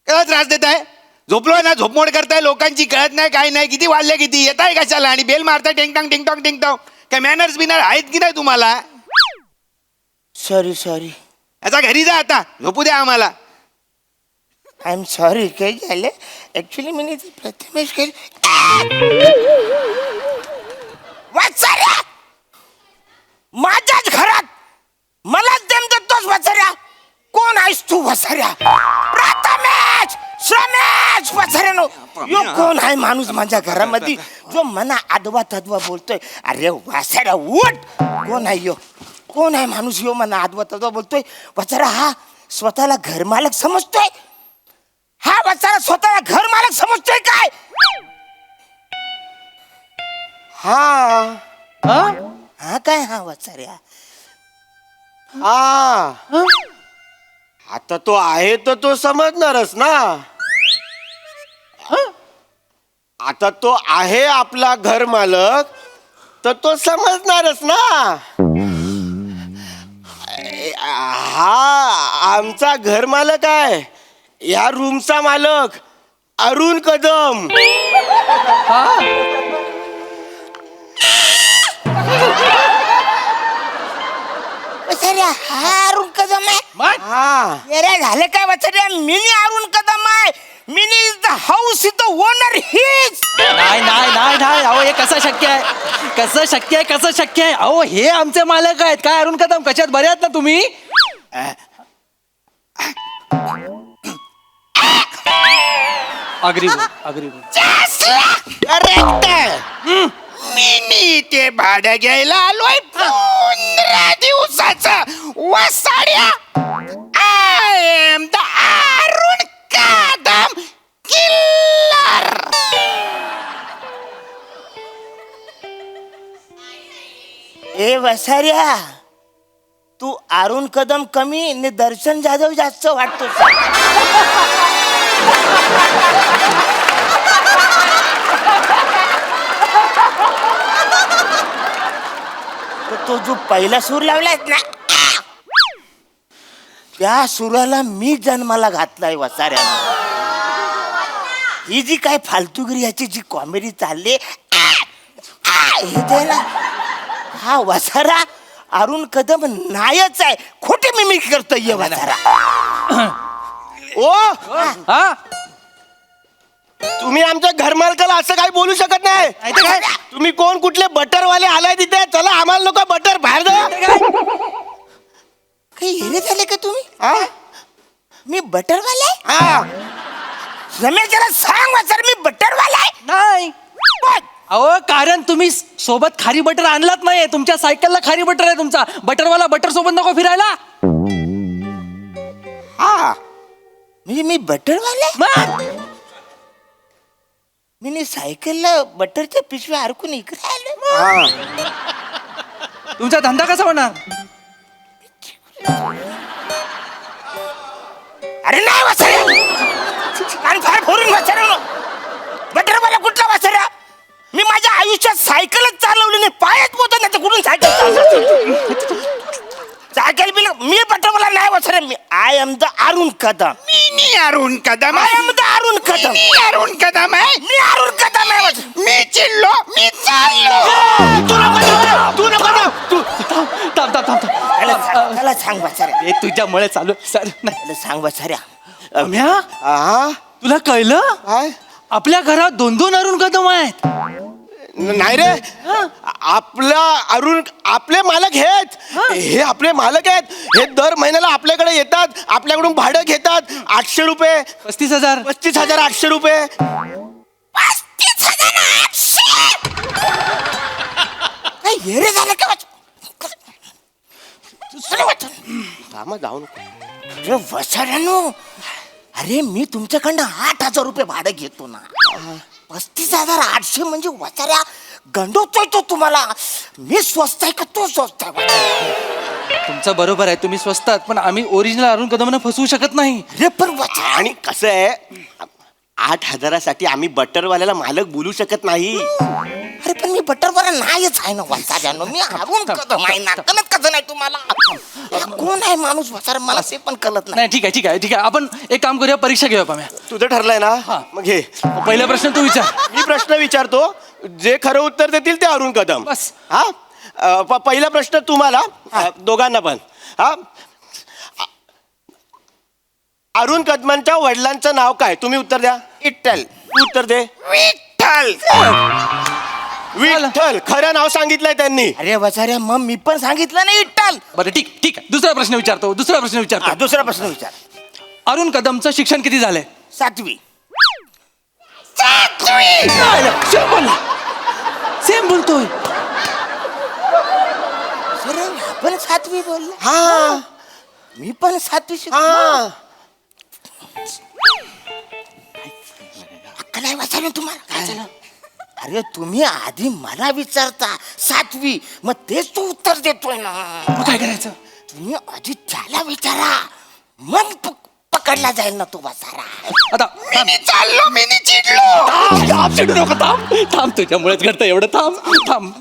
काय त्रास देत आहे? झोपलोय ना, झोपमोड करताय लोकांची, कळत नाही काय नाही. किती वाजले किती येताय कशाला आणि बेल मारताय टिंगटॉंग टिंगटॉंग टिंगटॉंग. काय मॅनर्स बिनर आहेत की नाही तुम्हाला?
सॉरी
आता घरी जा, आता झोपू द्या आम्हाला.
I am sorry. काय झालं ऍक्च्युली मी प्रथमेश वाचाऱ्या वसाऱ्या प्रथमेश रमेश वसाऱ्यानो यो कोण आहे माणूस माझ्या घरामध्ये जो मना आडवा तडवा बोलतोय? अरे वसाऱ्या उठ, कोण आहे यो? कोण आहे माणूस यो मना आडवा तडवा बोलतोय? वसारा हा स्वतःला घरमालक समजतोय? हा वसारा स्वतःला घरमालक समजतोय काय? हा हा काय हा वसाऱ्या?
हा आता तो आहे तर तो समजणारच ना. आता तो आहे आपला घर मालक तर तो समजणारच ना. हा आमचा घर मालक आहे, या रूमचा मालक अरुण कदम.
वसाऱ्या हा अरुण कदम आहे?
हा
येरे झालं काय वसाऱ्या? मिनी अरुण कदम आहे. Mini is the house is the owner his.
नाही नाही नाही नाही अहो हे कसं शक्य आहे? कसं शक्य आहे? कसं शक्य आहे? अहो हे आमचे मालक आहेत. काय अरुण कदम, कशात बरे आहात ना तुम्ही? Agree agree
correct. मी ते भाडं घ्यायला आलोय 15 दिवसाचा. वसाड्या I am the Arun Kadam killer.
ए वसाऱ्या, तू अरुण कदम कमी आणि दर्शन जाधव जास्त वाटतो. तो जो पहिला सूर लावलाय ना, त्या सुराला मी जन्माला घातलाय वसाऱ्यानं. ही जी काय फालतूगिरी याची जी कॉमेडी चालली हे ते ना, हा वसारा अरुण कदम नायच आहे. खोटी मिमिक करतोय वसारा.
ओ
हा
तुम्ही आमच्या घरमालकाला असं काही बोलू शकत नाही.
काय?
तुम्ही कोण कुठले बटरवाले आलाय तिथे? चला आम्हाला नको बटर बाहेर द्या.
काही हिरे झाले का तुम्ही?
हा?
मी बटरवाला आहे?
हा.
रमेश जरा सांग वसार, मी बटरवाला आहे?
नाही अहो कारण तुम्ही सोबत खारी बटर आणलात नाही. तुमच्या सायकलला खारी बटर आहे. तुमचा बटरवाला बटर सोबत नको फिरायला.
हा म्हणजे मी बटरवाला आहे? मी सायकलला बटरच्या पिशव्या अडकून इकडे आलो.
तुमचा धंदा कसा होणार?
अरे नाही वसाऱ्या, कान फार फोडून वसाऱ्या. बटरवाला कुठला वसाऱ्या? मी माझ्या आयुष्यात सायकलच चालवली नाही. पायच पोहतो नाही तर कुठून सायकल? सायकल बिल मी बटरवाला नाही वसाऱ्या. मी I am the Arun Kadam.
मी Arun Kadam
I am the Arun Kadam.
मी अरुण कदम आहे.
मी अरुण कदम आहे वसाऱ्या.
मी चिडलो, मी चाललो.
तू नको तू थांब थांब थांब.
त्याला सांग वसाऱ्या.
हे तुझ्यामुळे चालू सर नाही.
त्याला सांग वसाऱ्या.
रम्या,
हा
तुला कळलं?
काय?
आपल्या घरात 2-2 अरुण कदम आहेत.
नाही रे, आपला अरुण आपले मालक आहेत. हे आपले मालक आहेत. हे दर महिन्याला आपल्याकडे येतात, आपल्याकडून भाडं घेतात. 800 रुपये,
35,000.
35,800 रुपये.
35,800 काही हेरे झालं का?
थांबा, जाऊ नको.
अरे वसाऱ्यानो, अरे मी तुमच्याकडनं 8,000 रुपये भाडं घेतो ना. 35,800 म्हणजे वसाऱ्या गंडवतोय तो तुम्हाला. मी स्वस्त आहे का तो स्वस्त आहे?
तुमचं बरोबर आहे, तुम्ही स्वस्त आहात, पण आम्ही ओरिजिनल अरुण कदमना फसवू शकत नाही.
अरे पण वसाऱ्या,
आणि कसं आहे, 8,000साठी आम्ही बटरवाल्याला मालक बोलू शकत नाही.
अरे पण मी बटरवाला नाहीच आहे ना वसाऱ्यानो. मी अरुण कदम आहे ना. कळत कसं नाही तुम्हाला? कोण आहे माणूस वसारा मला ते पण कळत नाही.
नाही ठीक आहे ठीक आहे ठीक आहे. आपण एक काम करूया, परीक्षा घेऊया पाम्या.
तुझं ठरलंय ना?
हा.
मग घे.
पहिला प्रश्न तू विचार.
मी प्रश्न विचारतो, जे खरं उत्तर देतील ते अरुण कदम.
बस.
हा. पहिला प्रश्न तुम्हाला दोघांना पण. हा. अरुण कदमांच्या वडिलांचं नाव काय? तुम्ही उत्तर द्या.
विठ्ठल.
तू उत्तर दे.
विठ्ठल.
विठ्ठल खरं नाव सांगितलंय त्यांनी.
अरे वसाऱ्या, मग मी पण सांगितलं ना विठ्ठल.
बरं ठीक ठीक आहे. दुसरा प्रश्न विचारतो.
हा, दुसरा प्रश्न विचार.
अरुण कदमचं शिक्षण किती झालंय?
7वी.
सेम बोलला, सेम बोलतोय.
सर आपण 7वी बोलला. हा मी पण 7वी शिकलो. अक्कल आहे वाचायला तुम्हाला? काय झालं? अरे तुम्ही आधी मला विचारता 7वी, मग तेच तू उत्तर देतोय ना.
मग काय करायचं?
तुम्ही आधी त्याला विचारा, मग पकडला जाईल ना तो बसारा.
आता
चाललो मी चिडलो.
थांब तुझ्यामुळेच घडतं एवढं. थांब.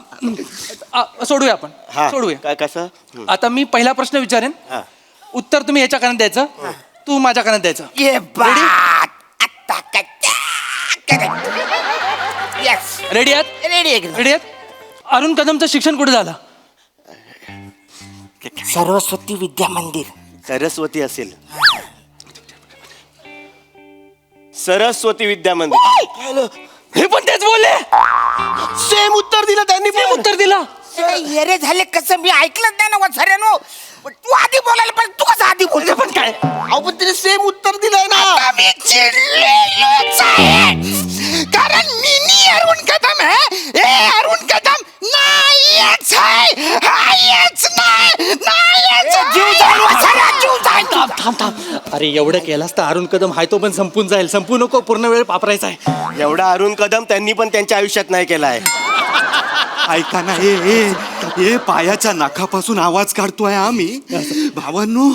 सोडूया आपण, सोडूया.
काय कसं?
आता मी पहिला प्रश्न विचारेन, उत्तर तुम्ही याच्या कानात द्यायचं, तू माझ्या कानात द्यायचं.
ये बात आता यस.
रेडी आहात? रेडी आहात? अरुण कदमचं शिक्षण कुठे झालं?
सरस्वती विद्या मंदिर.
सरस्वती असेल. सरस्वती विद्या मंदिर.
हे पण तेच बोलले.
सेम उत्तर दिलं त्यांनी.
सेम उत्तर दिला.
येरे झाले कसं मी ऐकलंच नाही ना वसाऱ्यानो. तू आधी बोलायला पण तू कसं आधी बोलतो?
पण काय
अहो पण तिने सेम उत्तर दिलंय ना.
मी चिडलेलोच आहे कारण मी अरुण कदम आहे. हे अरुण कदम नाहीच आहे. हायच नाही. जीव जाईल वसाऱ्या, जीव जाईल.
थांब. अरे एवढं केलास तर अरुण कदम हाय तो पण संपून जाईल. संपू नको, पूर्ण वेळ वापरायचा आहे.
एवढा अरुण कदम त्यांनी पण त्यांच्या आयुष्यात नाही केलाय.
ऐका ना, हे पायाच्या नाकापासून आवाज काढतोय आम्ही भावांनो.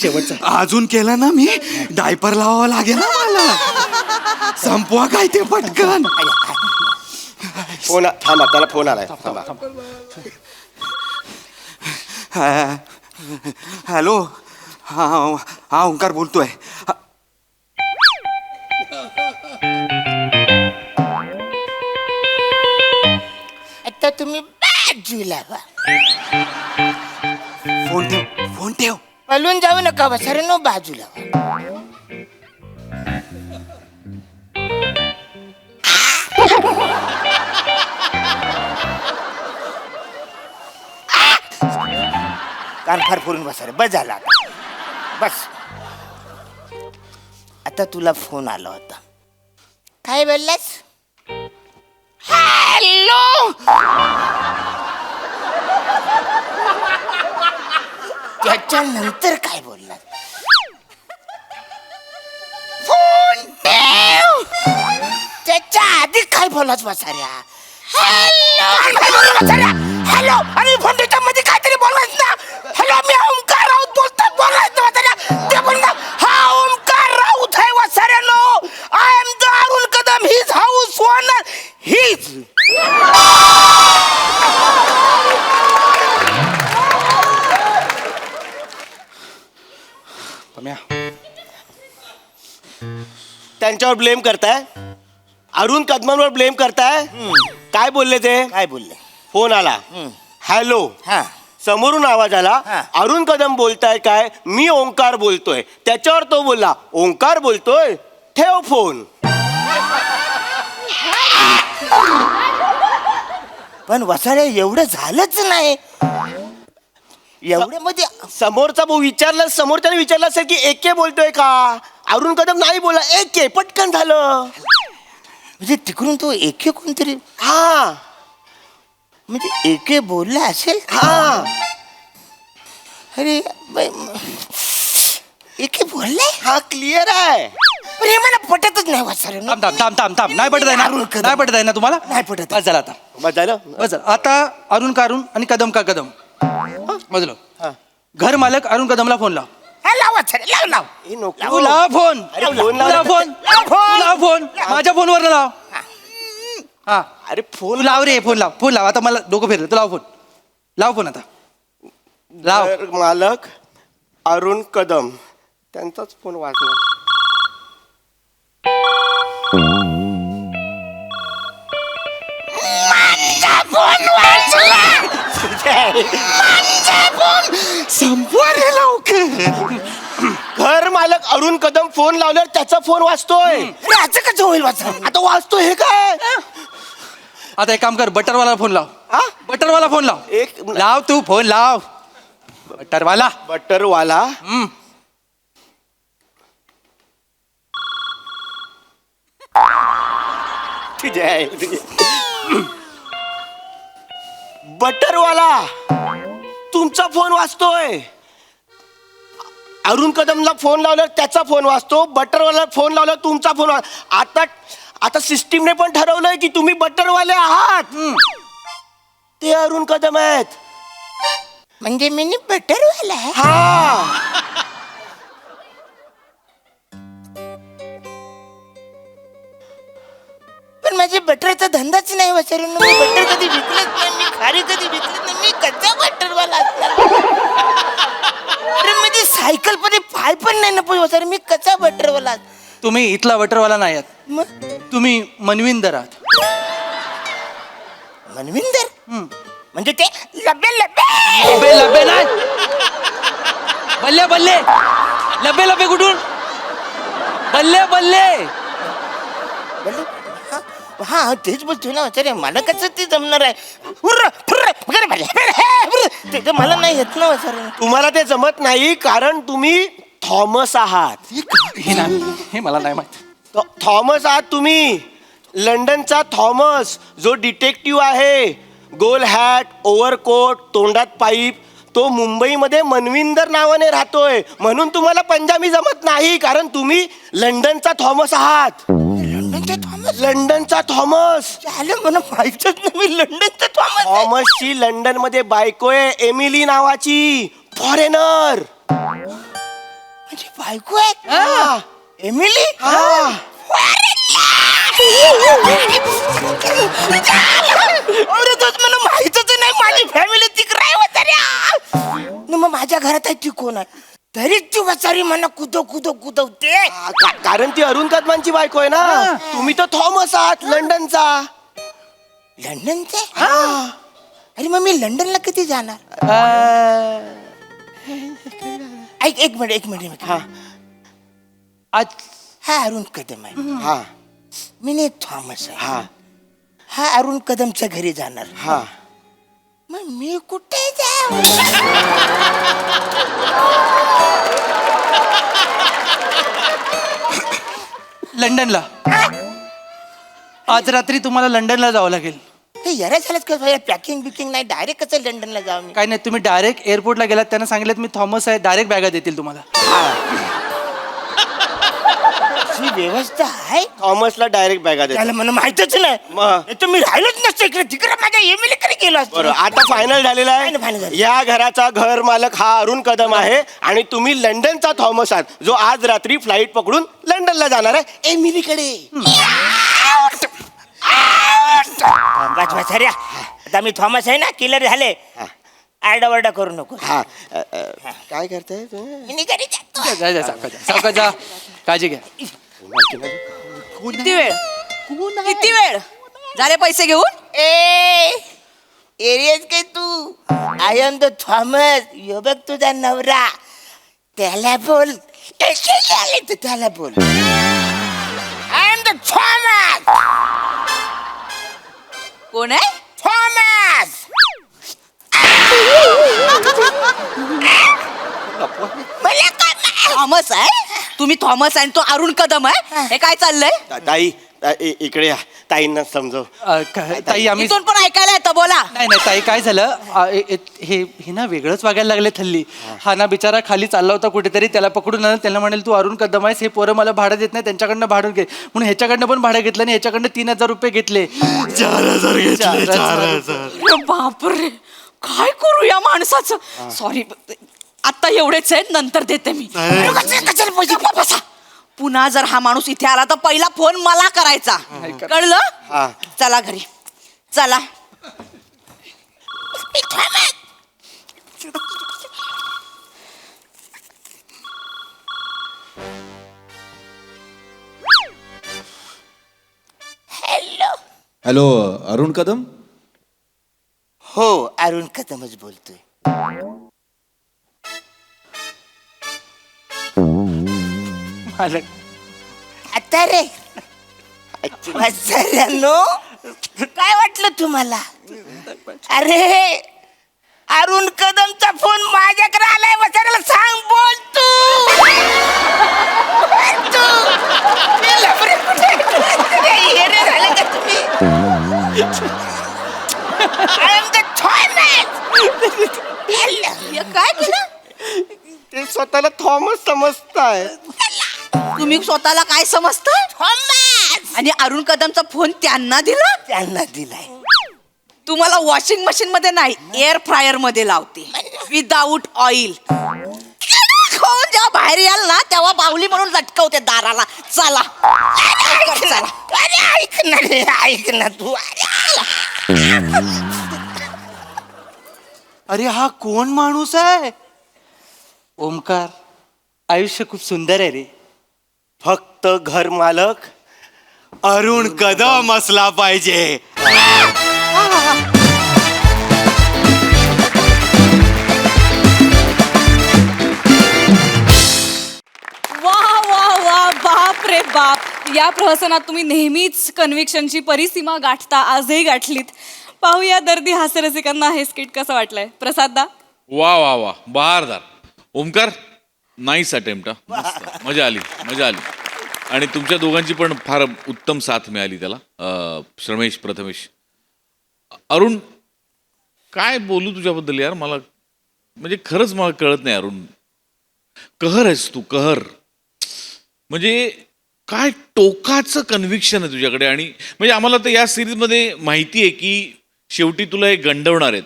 शेवटचा
अजून केला ना मी डायपर लावावा लागेल ना मला. संपवा काय ते पटकन.
फोन थांबा, त्याला फोन आलाय. थांबा.
हॅलो, हा ओंकार बोलतोय.
आता तुम्ही बाजूला व्हा.
फोन ठेव.
पळून जाऊ नका वसाऱ्यानो, बाजूला व्हा. कान फार फोडून बसा रे. बस झाला आता. बस. आता तुला फोन आला होता. काय बोललास? हॅलो. त्याच्यानंतर काय बोललास? फोन ठेव. त्याच्या आधी काय बोलाच बसाऱ्या? हॅलो. अरे फोन त्याच्या मध्ये काहीतरी बोलायच ना. हॅलो, मी ओंकार राऊत बोलतोय. बोलायचं वसाऱ्या. ते बोल ना. हा ओंकार राऊत आहे वसाऱ्यानो. I am the Arun Kadam. His house owner. His.
त्यांच्यावर ब्लेम करताय, अरुण कदमांवर ब्लेम करताय. काय बोलले ते?
काय बोलले?
फोन आला. हॅलो.
हा.
समोरून आवाज आला. अरुण कदम बोलताय काय? मी ओंकार बोलतोय. त्याच्यावर तो बोलला, ओंकार बोलतोय, ठेव फोन.
पण वसाड्या एवढं झालंच नाही. एवढ्यामध्ये
समोरचा भाऊ समोरच्याने विचारलं असेल की एके बोलतोय का? अरुण कदम नाही बोला, एके. पटकन झालं.
म्हणजे तिकडून तो एके कोणतरी.
हा
म्हणजे एके बोलला असेल.
हा.
अरे एके बोललाय.
हा क्लिअर आहे.
पण हे मला पटतच नाही वसाऱ्या.
थांब. नाही पटत आहे ना? नाही पटत आहे ना तुम्हाला?
नाही पटत.
बस झालं आता.
बस झालं.
बस झालं. आता अरुण का अरुण आणि कदम का कदम. बजलो. घर मालक अरुण कदमला फोन लाव.
लाव वसाऱ्या. लाव.
तू लाव फोन.
अरे फोन
तू लाव फोन. तू लाव फोन. माझ्या फोनवर लाव. हा.
अरे
तू
फोन
लाव रे. फोन लाव. आता मला डोकं फिरलं. तू लाव फोन. लाव फोन आता. लाव.
घर मालक अरुण कदम, त्यांचाच फोन वाजला.
संपवा रे लवकर.
घर मालक अरुण कदम फोन लावल्यावर त्याचा फोन वाजतोय.
असं कसं होईल वसाऱ्या?
आता वाजतोय हे काय?
आता एक काम कर, बटरवाला फोन लाव.
हा?
बटरवाला फोन लाव. लाव तू फोन लाव. बटरवाला.
बटरवाला.
तुझ्या आहे, बटरवाला तुमचा फोन वाजतोय. अरुण कदमला फोन लावल्यावर त्याचा फोन वाजतो, बटरवाला फोन लावल्यावर तुमचा फोन आता आता सिस्टीमने पण ठरवलंय की तुम्ही बटरवाले आहात. ते अरुण कदम आहेत.
म्हणजे मी बटरवाला आहे.
हा
पण माझे बटरचा धंदाच नाही वसरून मी बटर कधी विकलंच नाही, मी खारी कधी विकलंच नाही, मी कच्चा बटरवाला असणार. अरे म्हणजे सायकल मध्ये पाय पण नाही ना वसर, मी कच्चा बटरवाला.
तुम्ही इथला बटरवाला नाही आहात,
मग
तुम्ही मनविंदर आहात.
मनविंदर म्हणजे ते लबे लबे
लबे लबे नाही, बल्ले बल्ले, लबे लबे कुठून, बल्ले बल्ले.
हा तेच बोलतोय ना वसरे, मला कसं ते जमणार आहे. हुर्र, फुर्र, वगैरे भले, हुर्र. ते तर मला नाही येत ना वसरे.
तुम्हाला ते जमत नाही कारण तुम्ही थॉमस आहात.
हे मला नाही माहित.
थॉमस आहात तुम्ही, लंडनचा थॉमस जो डिटेक्टिव्ह आहे. गोल हॅट, ओव्हरकोट, तोंडात पाईप. तो मुंबईमध्ये मनविंदर नावाने राहतोय, म्हणून तुम्हाला पंजाबी जमत नाही कारण तुम्ही लंडनचा थॉमस आहात. लंडनचा थॉमस
झालं मला माहितच नाही, मी लंडनचा थॉमस.
थॉमसची लंडन मध्ये बायको आहे एमिली नावाची, फॉरेनर.
म्हणजे बायको आहे एमिली. अरे तोच मला माहितच नाही, माझी फॅमिली तिकडे आहे वचारी. मग माझ्या घरात आहे ती कोण आहे तरी ती वचारी मला कुदवते.
कारण ती अरुण कदमांची बायको आहे ना. तुम्ही तर थॉमस आहात लंडनचा.
लंडनचा? अरे मग मी लंडनला कधी जाणार? ऐक एक मिनिट.
आज
हा अरुण कदम आहे,
हा
मी नाही थॉमस आहे.
हा
हा अरुण कदमच्या घरी जाणार.
हा
मग मी कुठे जाऊ?
लंडनला. आज रात्री तुम्हाला लंडनला जावं लागेल.
हे यार झालंच का पॅकिंग बिकिंग नाही, डायरेक्ट कसं लंडनला जाऊ मी?
काय नाही, तुम्ही डायरेक्ट एअरपोर्टला गेलात, त्यांना सांगितलं मी थॉमस आहे, डायरेक्ट बॅगा देतील तुम्हाला.
ही व्यवस्था आहे.
थॉमसला डायरेक्ट बॅगा देतात.
त्याला मला माहितच नाही,
मग
तर मी राहिलोच नसतो इकडे तिकडे, माझ्या एमिली कडे गेलो असतो.
बरं, आता फायनल झालेला
काय नाही, final
आहे.
झालं.
या घराचा घर मालक हा अरुण कदम आहे आणि तुम्ही लंडनचा थॉमस आहात जो आज रात्री फ्लाईट पकडून लंडनला जाणार आहे एमिलीकडे.
आता मी थॉमस आहे ना, किलर झाले. आरडाओरडा करू नको.
हा काय करताय तुम्ही?
मी घरी जातो.
सावकाश जा, काळजी घ्या.
किती वेळ झाले पैसे घेऊन?
एरियस काय तू? I am the Thomas. यो बघ तुझा नवरा, त्याला बोल. त्याला बोल. I am the Thomas.
कोण आहे?
थॉमस.
थॉमस आहे? तुम्ही थॉमस आहे आणि तो अरुण कदम आहे? हे काय चाललंय?
ताई इकडे या, ताईंना समजव.
ताई आम्ही
इथून पण ऐकायला येतं, बोला.
नाही नाही ताई, काय झालं, हे ना वेगळंच वागायला लागले हल्ली. हा ना बिचारा खाली चालला होता कुठेतरी, त्याला पकडून आणलं. त्याला म्हणेल तू अरुण कदम आहेस, हे पोरं मला भाडं देत नाही, त्यांच्याकडनं भाडं घे म्हणून ह्याच्याकडनं पण भाडं घेतलं आणि ह्याच्याकडनं 3,000 रुपये घेतले.
4,000 घेतले. 4,000.
अरे बापरे, काय करू या माणसाचं? सॉरी, आता एवढेच आहेत, नंतर देते मी. कशाला पैसे? बसा. पुन्हा जर हा माणूस इथे आला तर पहिला फोन मला करायचा, कळलं? चला घरी, चला.
हॅलो, अरुण कदम.
हो, अरुण कदमच बोलतोय. आता रे काय वाटलं तुम्हाला? अरे अरुण कदमचा फोन माझ्याकडे आलाय, वसाऱ्याला सांग. बोल तू. झालं का तुम्ही?
काय केलं?
ते स्वतःला थॉमस समजताय.
तुम्ही स्वतःला काय समजताय? आणि अरुण कदमचा फोन त्यांना दिला?
त्यांना दिलाय.
तुम्हाला वॉशिंग मशीन मध्ये नाही, एअर फ्रायर मध्ये लावते, विदाऊट ऑइल. जेव्हा बाहेर याल ना तेव्हा बाहुली म्हणून लटकवते दाराला. चला चला.
अरे ऐक ना रे, ऐक ना तू.
अरे हा कोण माणूस आहे?
ओमकार, आयुष्य खूप सुंदर आहे रे.
फक्त घर मालक अरुण कदम असला पाहिजे.
वा वा वा, बाप रे बाप. या प्रहसनात तुम्ही नेहमीच कन्व्हिक्शनची परिसीमा गाठता, आजही गाठलीत. पाहूया दर्दी हास्यरसिकांना हे स्किट कसं वाटलंय. प्रसाद दा.
वा वा वा, बहारदार. Omkar, nice attempt. मजा आली, मजा आली. आणि तुमच्या दोघांची पण फार उत्तम साथ मिळाली त्याला. श्रमेश, प्रथमेश. अरुण, काय बोलू तुझ्याबद्दल यार. मला म्हणजे खरंच मला कळत नाही अरुण. कहर आहेस तू, कहर. म्हणजे काय टोकाचं कन्व्हिक्शन आहे तुझ्याकडे. आणि म्हणजे आम्हाला तर या सिरीजमध्ये माहिती आहे की शेवटी तुला हे गंडवणार आहेत,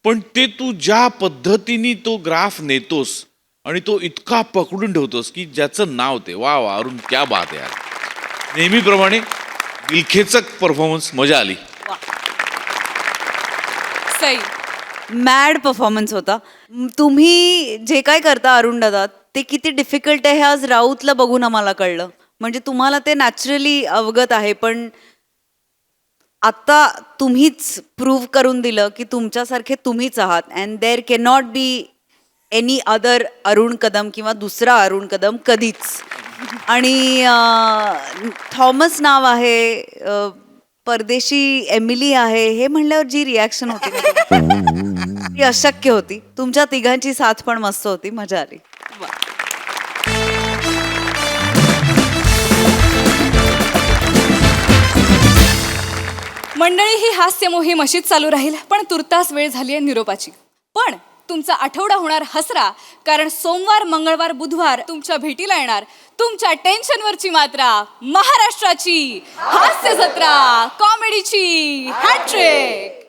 पण ते तू ज्या पद्धतीने तो ग्राफ नेतोस आणि तो इतका पकडून ठेवतोस की ज्याचं नाव ते. वा वा अरुण, क्या बात आहे यार. नेहमीप्रमाणे दिलखेचक परफॉर्मन्स, मजा आली.
सई.
मॅड परफॉर्मन्स होता. तुम्ही जे काय करता अरुण दादा ते किती डिफिकल्ट आहे हे आज राऊतला बघून आम्हाला कळलं. म्हणजे तुम्हाला ते नॅचरली अवगत आहे, पण आता तुम्हीच प्रूव्ह करून दिलं की तुमच्यासारखे तुम्हीच आहात. And there can not be any other Arun Kadam किंवा दुसरा अरुण कदम कधीच. आणि थॉमस नाव आहे, परदेशी एमिली आहे, हे म्हणल्यावर जी रिॲक्शन होती ना ती अशक्य होती. तुमच्या तिघांची साथ पण मस्त होती, मजा आली.
मंडळी, ही हास्य मोहीम अशीच चालू राहील, पण तुर्तास वेळ झाली आहे निरोपाची. पण तुमचा आठवडा होणार हसरा, कारण सोमवार, मंगळवार, बुधवार तुमच्या भेटीला येणार तुमच्या टेन्शनवरची मात्रा, महाराष्ट्राची हास्य जत्रा, कॉमेडीची हॅट्रिक.